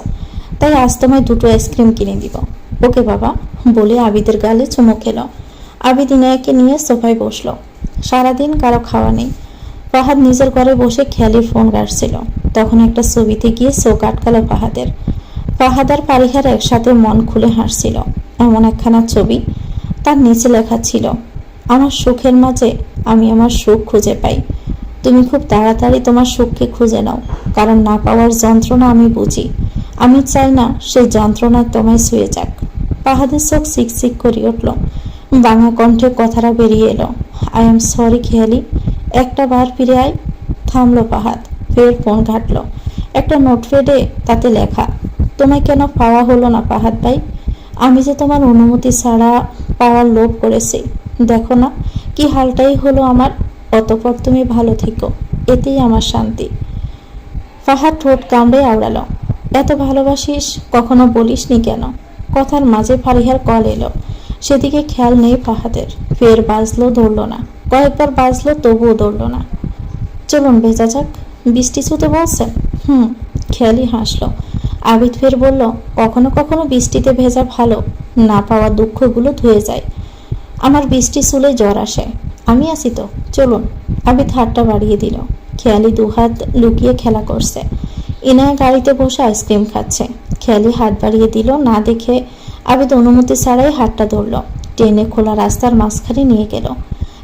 তাই আজ তোমায় 2টো আইসক্রিম কিনে দিব। ওকে বাবা বলে আবিদের গালে চুমু খেল। আবিদ ইনায়াকে নিয়ে সোফায় বসলো। সারাদিন কারো খাওয়া নেই। ফাহাদ নিজের ঘরে বসে খেয়ালির ফোন ঘাটছিল। তখন একটা ছবিতে গিয়ে চোখ আটকালো ফাহাদের। ফাহাদ আর পারিহার একসাথে মন খুলে হাসছিল। এমন একখানা ছবি, তার নিচে লেখা ছিল, আমার সুখের মাঝে আমি আমার সুখ খুঁজে পাই। তুমি খুব তাড়াতাড়ি তোমার সুখকে খুঁজে নাও, কারণ না পাওয়ার যন্ত্রণা আমি বুঝি। আমি চাই না সেই যন্ত্রণা তোমায় ছুঁয়ে যাক। ফাহাদের চোখ চিকচিক করে উঠল। ভাঙা কণ্ঠে কথাটা বেরিয়ে এলো, আই এম সরি খেয়ালি, একটা বার ফিরে আয়। থামলো ফাহাদ, ফের ফোন ঘাটলো। একটা নোটপ্যাডে তাতে লেখা, তোমায় কেন পাওয়া হলো না ফাহাদ ভাই? আমি যে তোমার অনুমতি ছাড়া পাওয়ার লোভ করেছি, দেখো না কি হালটাই হলো আমার। অতঃপর তুমি ভালো থেকো, এতেই আমার শান্তি। ফাহাদ ঠোঁট কামড়ে আওড়ালো, এত ভালোবাসিস কখনো বলিসনি কেন? কথার মাঝে ফারিহার কল এলো। সেদিকে খেয়াল নেই ফাহাদের। ফের বাজলো, ধরল না। কয়েকবার বাজলো, তবুও ধরল না। চলুন ভেজা যাক, বৃষ্টি ছুতে বলছেন? খেয়ালি হাসলো। আবিদ ফের বলল, কখনো কখনো বৃষ্টিতে ভেজা ভালো, না পাওয়া দুঃখগুলো ধুয়ে যায়। আমার বৃষ্টি চুলে জ্বর আসে, আমি আছি তো, চলুন। আবিদ হাতটা বাড়িয়ে দিল। খেয়ালি দুহাত লুকিয়ে খেলা করছে। ইনায়া গাড়িতে বসে আইসক্রিম খাচ্ছে। খেয়ালি হাত বাড়িয়ে দিল, না দেখে আবিদ অনুমতি ছাড়াই হাতটা ধরল, টেনে খোলা রাস্তার মাঝখানে নিয়ে গেল।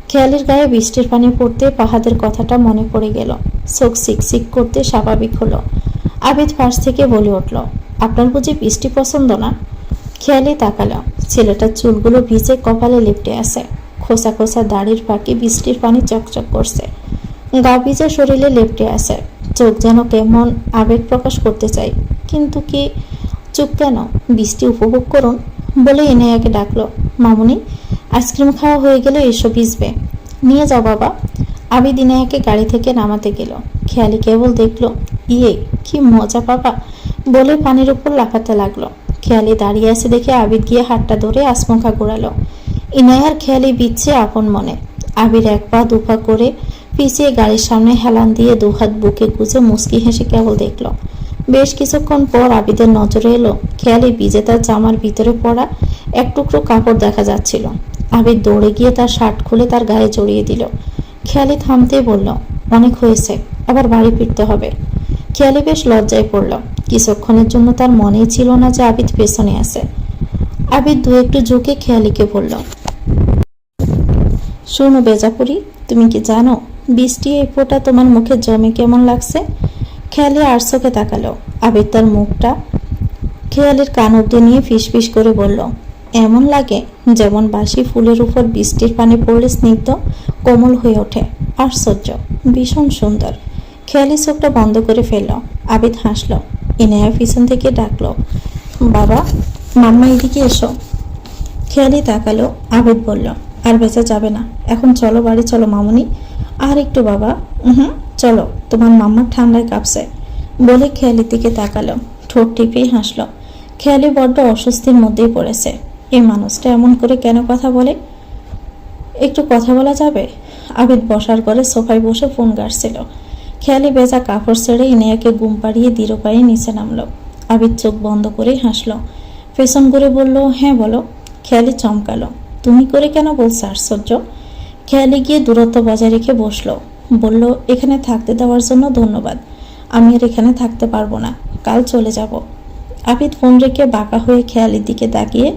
খেয়ালির গায়ে বৃষ্টির পানি পড়তে ফাহাদের কথাটা মনে পড়ে গেল। চোখ সিকসিক করতে স্বাভাবিক হলো। আবিদ পাশ থেকে বলে উঠল, আপনার বুঝি বৃষ্টি পছন্দ না? খেয়ালি তাকালো। ছেলেটার চুলগুলো ভিজে কপালে লেপটে আছে। খোসা খোসা দাড়ির ফাঁকে বৃষ্টির পানি চকচক করছে। গা ভিজে শরীরে লেপটে আছে। চোখ যেন কেমন আবেগ প্রকাশ করতে চাই, কিন্তু কি চুপ কেন? বৃষ্টি উপভোগ করুন বলে ইনায়াকে ডাকলো, মামুনি আইসক্রিম খাওয়া হয়ে গেলে এসো, ভিজবে, নিয়ে যাও বাবা। আবিদ ইনায়াকে গাড়ি থেকে নামাতে গেল। খেয়ালি কেবল দেখলো, ইয়ে কি মজা বাবা বলে পানির উপর লাফাতে লাগলো। খেয়ালি দাঁড়িয়ে আছে দেখে আবিদ গিয়ে হাতটা ধরে আসমুখা ঘোরালো। ইনায়ার খেয়ালি বিচ্ছে আপন মনে। আবির এক পা দুপা করে পিছিয়ে গাড়ির সামনে হেলান দিয়ে দুহাত বুকে গুজে মুচকি হেসে কেবল দেখলো। বেশ কিছুক্ষণ পর আবিদের নজরে এলো খেয়ালি ভিজে তার জামার ভিতরে পড়া এক টুকরো কাপড় দেখা যাচ্ছিল। আবিদ দৌড়ে গিয়ে তার শার্ট খুলে তার গায়ে জড়িয়ে দিল। খেয়ালি থামতেই বলল, অনেক হয়েছে, আবার বাড়ি ফিরতে হবে। খেয়ালি বেশ লজ্জায় পড়ল। কিছুক্ষণের জন্য তার মনেই ছিল না যে আবিদ পেছনে আছে। আবিদ দু একটু ঝুঁকে খেয়ালিকে বলল, শোনো বেজাপুরি, তুমি কি জানো বৃষ্টি এই ফোঁটা তোমার মুখে জমে কেমন লাগছে? খেয়ালি আর চোখে তাকালো। আবিদ তার মুখটা খেয়ালের কান অব্দি নিয়ে ফিসফিস করে বলল, এমন লাগে যেমন বাসি ফুলের উপর বৃষ্টির পানি পড়লে স্নিগ্ধ কোমল হয়ে ওঠে। আশ্চর্য, ভীষণ সুন্দর। খেয়ালি চোখটা বন্ধ করে ফেলল। আবিদ হাসল। ইনায়া পিছন থেকে ডাকলো, বাবা, মাম্মা এদিকে এসো। খেয়ালি তাকালো। আবিদ বলল, আর বেঁচে যাবে না, এখন চলো বাড়ি, চলো মামুনি। আর একটু বাবা। চলো, তোমার মাম্মার ঠান্ডায় কাঁপছে। বলে খেয়ালির দিকে তাকালো। ঠোঁট টিপেই হাসল। খেয়ালি বড্ড অস্বস্তির মধ্যেই পড়েছে। এই মানুষটা এমন করে কেন কথা বলে? একটু কথা বলা যাবে? আবিদ বসার ঘরে সোফায় বসে ফোন ঘাঁটছিল। খেয়ালি ভেজা কাপড় ছেড়ে ইনায়াকে ঘুম পাড়িয়ে দৃঢ় পায়ে নিচে নামলো। আবিদ চোখ বন্ধ করেই হাসলো। পেছন করে বলল, হ্যাঁ বলো। খেয়ালি চমকালো, তুমি করে কেন বলছো? আশ্চর্য। খেয়ালি গিয়ে দূরত্ব বজায় রেখে বসলো। বলল, এখানে থাকতে দেওয়ার জন্য ধন্যবাদ। আমি আর এখানে থাকতে পারবো না, কাল চলে যাব। আবিদ ফোন রেখে বাঁকা হয়ে খেয়ালির দিকে তাকিয়ে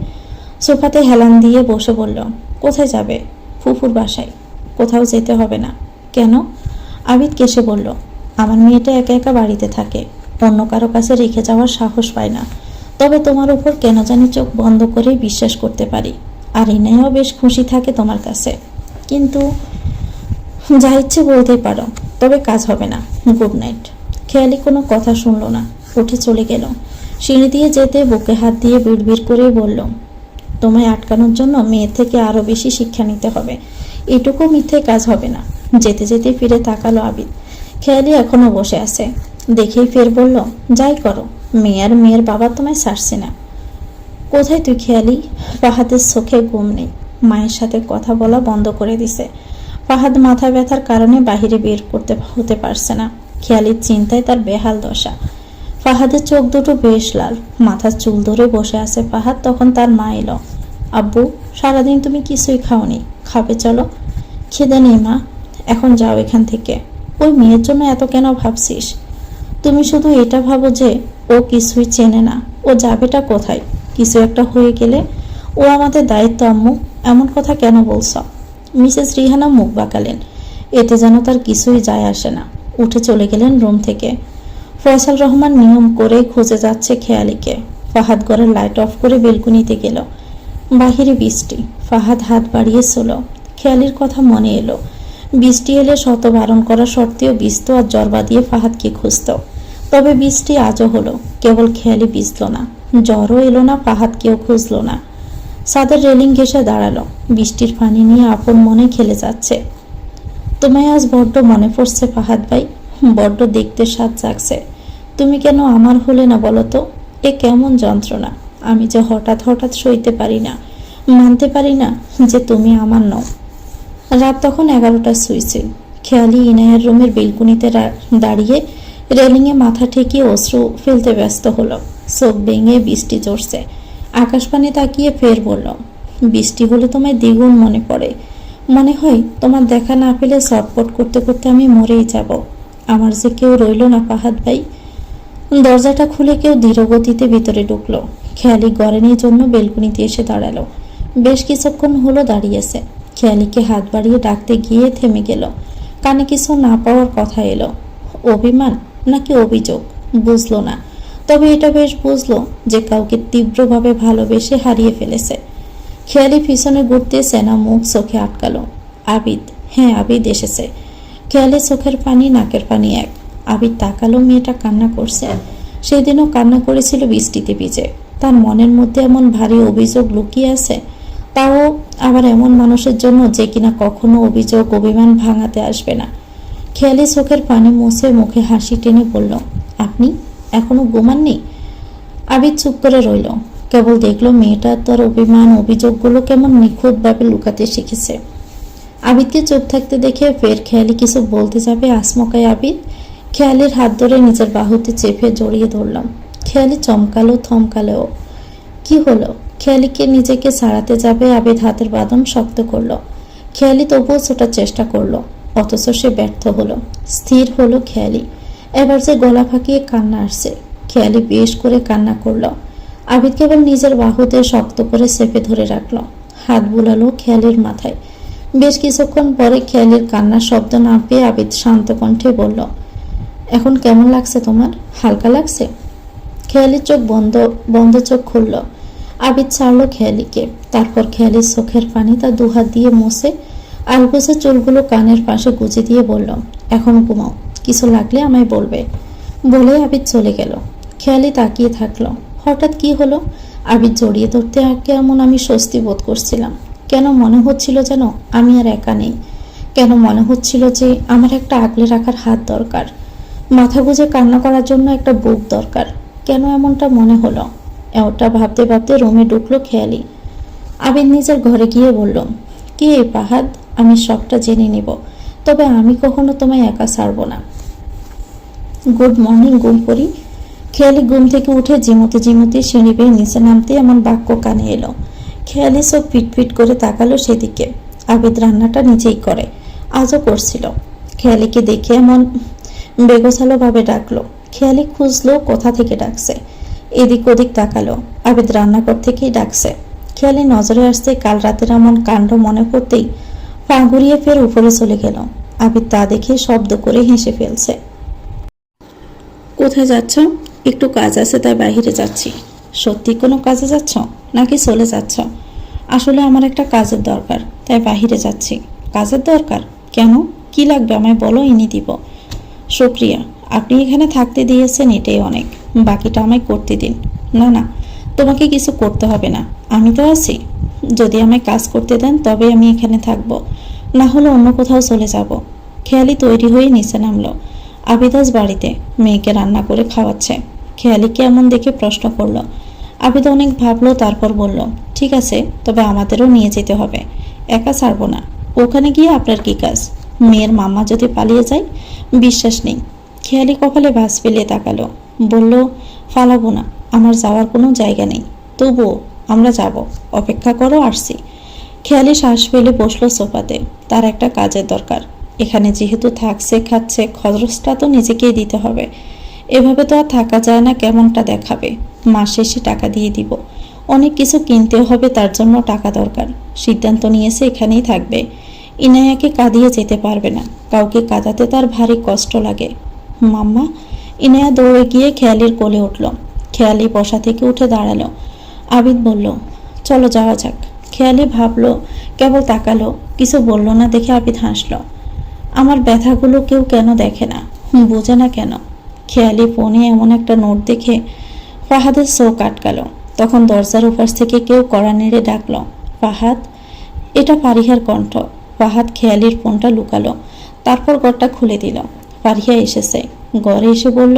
সোফাতে হেলান দিয়ে বসে বলল, কোথায় যাবে? ফুফুর বাসায়। কোথাও যেতে হবে না। কেন? আবিদ কেসে বলল, আমার মেয়েটা একা একা বাড়িতে থাকে, অন্য কারো কাছে রেখে যাওয়ার সাহস পায় না। তবে তোমার উপর কেন জানি চোখ বন্ধ করে বিশ্বাস করতে পারি। আর ইনায়াও বেশ খুশি থাকে তোমার কাছে। কিন্তু যা ইচ্ছে বলতেই পারো, তবে কাজ হবে না। Good night. খেয়ালি কোনো কথা শুনল না, উঠে চলে গেল। সিঁড়ি দিয়ে যেতে বুকে হাত দিয়ে বিড়বিড় করে বলল, তোমায় আটকানোর জন্য মেয়ে থেকে আরো বেশি শিক্ষা নিতে হবে। এটুকু মিথ্যে কাজ হবে না। যেতে যেতে ফিরে তাকালো আবিদ। খেয়ালি এখনো বসে আছে। দেখেই ফের বলল, যাই করো, মেয়ে আর মেয়ের বাবা তোমায় ছাড়ছে না। কোথায় তুই খেয়ালি? ফাহাদের চোখে ঘুম নেই। মায়ের সাথে কথা বলা বন্ধ করে দিছে। ফাহাদ মাথা ব্যথার কারণে বাহিরে বের করতে হতে পারছে না। খেয়ালির চিন্তায় তার বেহাল দশা। ফাহাদের চোখ দুটো বেশ লাল, মাথার চুল ধরে বসে আছে ফাহাদ। তখন তার মা এলো। আব্বু, সারাদিন তুমি কিছুই খাওনি, খাবে চলো। খিদে নেই মা, এখন যাও এখান থেকে। ওই মেয়ের জন্য এত কেন ভাবছিস? তুমি শুধু এটা ভাবো যে ও কিছুই চেনে না, ও যাবেটা কোথায়? কিছু একটা হয়ে গেলে ও আমাদের দায়িত্ব আম্মু। এমন কথা কেন বলছ? মিসেস রিহানা মুখ বাঁকালেন। এতে যেন তার কিছুই যায় আসে না। উঠে চলে গেলেন রুম থেকে। ফয়সাল রহমান নিয়ম করে খুঁজে যাচ্ছে খেয়ালিকে। ফাহাদ ঘরের লাইট অফ করে বেলকুনিতে গেল। বাহিরে বৃষ্টি। ফাহাদ হাত বাড়িয়ে ছিল। খেয়ালির কথা মনে এলো। বৃষ্টি এলে শত বারণ করা সত্ত্বেও বিস্ত আর জ্বর বাঁধিয়ে ফাহাদকে খুঁজত। তবে বৃষ্টি আজও হলো, কেবল খেয়ালি ভিজল না, জ্বরও এলো না, ফাহাদকেও খুঁজল না। ছাদের রেলিং ঘেঁষে দাঁড়ালো। বৃষ্টির পানি নিয়ে আপন মনে খেলে যাচ্ছে। তোমায় আজ বড্ড মনে পড়ছে ফাহাদ ভাই, বড্ড দেখতে স্বাদ জাগছে। তুমি কেন আমার হলে না বলো তো? এ কেমন যন্ত্রণা! আমি যে হঠাৎ হঠাৎ সইতে পারি না, মানতে পারি না যে তুমি আমার নও। রাত তখন 11টা ছুঁইছে। খেয়ালি ইনায়ের রুমের বেলকুনিতে দাঁড়িয়ে রেলিংয়ে মাথা ঠেকিয়ে অশ্রু ফেলতে ব্যস্ত হলো। চোখ ভেঙে বৃষ্টি ঝরছে। আকাশপানে তাকিয়ে ফের বলল, বৃষ্টি হলে তোমায় দ্বিগুণ মনে পড়ে। মনে হয় তোমার দেখা না পেলে ছটফট করতে করতে আমি মরেই যাব। আমার যে কেউ রইল না ফাহাদ ভাই। দরজাটা খুলে কেউ ধীরগতিতে ভিতরে ঢুকলো। খেয়ালি গড়েনির জন্য বেলকুনিতে এসে দাঁড়ালো। বেশ কিছুক্ষণ হলো দাঁড়িয়েছে। খেয়ালিকে হাত বাড়িয়ে ডাকতে গিয়ে থেমে গেল। কানে কিছু না পাওয়ার কথা এলো। অভিমান নাকি অভিযোগ বুঝলো না। তবে এটা বেশ বুঝলো যে কাউকে তীব্রভাবে ভালোবেসে হারিয়ে ফেলেছে। খেয়ালি পিছনে ঘুরতে সেনা মুখ চোখে আটকালো। আবিদ, হ্যাঁ আবিদ এসেছে। খেয়ালি চোখের পানি নাকের পানি এক। আবিদ তাকালো, মেয়েটা কান্না করছে। সেদিনও কান্না করেছিল বৃষ্টিতে ভিজে। তার মনের মধ্যে এমন ভারী অভিযোগ লুকিয়ে আছে, তাও আবার এমন মানুষের জন্য যে কিনা কখনো অভিযোগ অভিমান ভাঙাতে আসবে না। খেয়ালি চোখের পানি মুছে মুখে হাসি টেনে বলল, আপনি এখনো ঘুমাননি? আবিদ চুপ করে রইল। কেবল দেখলো মেয়েটা তার অভিমান অভিযোগগুলো কেমন নিখুঁতভাবে লুকাতে শিখেছে। আবিদকে চুপ থাকতে দেখে ফের খেয়ালি কিছু বলতে যাবে আসমকায় আবিদ খেয়ালির হাত ধরে নিজের বাহুতে চেপে জড়িয়ে ধরলাম। খেয়ালি চমকালো, থমকালেও। কি হলো? খেয়ালিকে নিজেকে ছাড়াতে যাবে আবিদ হাতের বাঁধন শক্ত করলো। খেয়ালি তবুও ছোটার চেষ্টা করলো। অথচ সে ব্যর্থ হলো। স্থির হলো খেয়ালি। এবার যে গলা ফাঁকিয়ে কান্না আসছে। খেয়ালি বেশ করে কান্না করলো। আবিদ কেবল নিজের বাহুতে শক্ত করে চেপে ধরে রাখলো। হাত বুলালো খেয়ালির মাথায়। বেশ কিছুক্ষণ পরে খেয়ালির কান্নার শব্দ না পেয়ে আবিদ শান্ত কণ্ঠে বলল, এখন কেমন লাগছে তোমার? হালকা লাগছে? খেয়ালির চোখ বন্ধ বন্ধ চোখ খুলল। আবিদ ছাড়লো খেয়ালিকে। তারপর খেয়ালির চোখের পানি তার দুহাত দিয়ে মুছে আলগোছে চুলগুলো কানের পাশে গুজে দিয়ে বলল, এখন ঘুমাও, কিছু লাগলে আমায় বলবে। বলে আবিদ চলে গেল। খেয়ালি তাকিয়ে থাকলো। হঠাৎ কি হলো? আবিদ জড়িয়ে ধরতে আগে এমন আমি স্বস্তি বোধ করছিলাম। কেন মনে হচ্ছিল যেন আমি আর একা নেই। কেন মনে হচ্ছিল যে আমার একটা আগলে রাখার হাত দরকার, মাথা গুঁজে কান্না করার জন্য একটা বুক দরকার। কেন এমনটা মনে হলো? এমনটা ভাবতে ভাবতে রুমে ঢুকলো খেয়ালি। আবিদ নিজের ঘরে গিয়ে বলল, কে ফাহাদ? আমি সবটা জেনে নেব, তবে আমি কখনো তোমায় একা ছাড়বো না। গুড মর্নিং ঘুম পড়ি। খেয়ালি ঘুম থেকে উঠে জিমতে জিমতে সিঁড়ি বেয়ে নিচে নামতে এমন বাক্য কানে এলো। খেয়ালি সব ফিটফিট করে তাকালো সেদিকে। আবিদ রান্নাটা নিজেই করে, আজও করছিল। খেয়ালিকে দেখে এমন বেগোছালো ভাবে ডাকলো। খেয়ালি খুঁজলো কোথা থেকে ডাকছে। এদিক ওদিক তাকালো। আবিদ রান্নাঘর থেকেই ডাকছে। খেয়ালি নজরে আসতে কাল রাতের এমন কাণ্ড মনে করতেই পা ঘুরিয়ে ফের উপরে চলে গেল। আবিদ তা দেখে শব্দ করে হেসে ফেলছে। কোথায় যাচ্ছ? একটু কাজ আছে তাই বাহিরে যাচ্ছি। সত্যি কোনো কাজে যাচ্ছ নাকি চলে যাচ্ছ? আসলে আমার একটা কাজের দরকার, তাই বাহিরে যাচ্ছি। কাজের দরকার? কেন? কি লাগবে আমায় বলো, এনে দিব। শুক্রিয়া, আপনি এখানে থাকতে দিয়েছেন এটাই অনেক। বাকিটা আমায় করতে দিন। না না, তোমাকে কিছু করতে হবে না, আমি তো আছি। যদি আমায় কাজ করতে দেন তবে আমি এখানে থাকব, না হলে অন্য কোথাও চলে যাব। খেয়ালি তৈরি হয়ে নিচে নামলো। আবিদাস বাড়িতে, মেয়েকে রান্না করে খাওয়াচ্ছে। খেয়ালিকে এমন দেখে প্রশ্ন করলো। আবিদ অনেক ভাবলো, তারপর বলল, ঠিক আছে, তবে আমাদেরও নিয়ে যেতে হবে। একা ছাড়বো না। ওখানে গিয়ে আপনার কি কাজ? মেয়ের মামা যদি পালিয়ে যায়? বিশ্বাস নেই। খেয়ালি কপালে ভাঁজ ফেলে তাকালো। বলল, ফালাবো না, আমার যাওয়ার কোনো জায়গা নেই। তবুও আমরা যাব, অপেক্ষা করো, আসছি। খেয়ালি শ্বাস ফেলে বসলো সোফাতে। তার একটা কাজের দরকার। এখানে যেহেতু থাকছে খাচ্ছে, খরচটা তো নিজেকেই দিতে হবে। এভাবে তো আর থাকা যায় না, কেমনটা দেখাবে। মাস শেষে টাকা দিয়ে দিব। অনেক কিছু কিনতেও হবে, তার জন্য টাকা দরকার। সিদ্ধান্ত নিয়েছে এখানেই থাকবে। ইনায়াকে কাঁদিয়ে যেতে পারবে না। কাউকে কাঁদাতে তার ভারী কষ্ট লাগে। মাম্মা। ইনায়া দৌড়ে গিয়ে খেয়ালির কোলে উঠল। খেয়ালি বসা থেকে উঠে দাঁড়ালো। আবিদ বলল, চলো যাওয়া যাক। খেয়ালি ভাবলো, কেবল তাকালো, কিছু বলল না দেখে আবিদ হাসলো। আমার ব্যথাগুলো কেউ কেন দেখে না, বোঝে না কেন? খেয়ালি ফোনে এমন একটা নোট দেখে ফাহাদের চোখ আটকালো। তখন দরজার উপাস থেকে কেউ কড়া নেড়ে ডাকলো, ফাহাদ। এটা ফারিহার কণ্ঠ। ফাহাদ খেয়ালির ফোনটা লুকালো, তারপর ঘরটা খুলে দিল। ফারিহা এসেছে। ঘরে এসে বলল,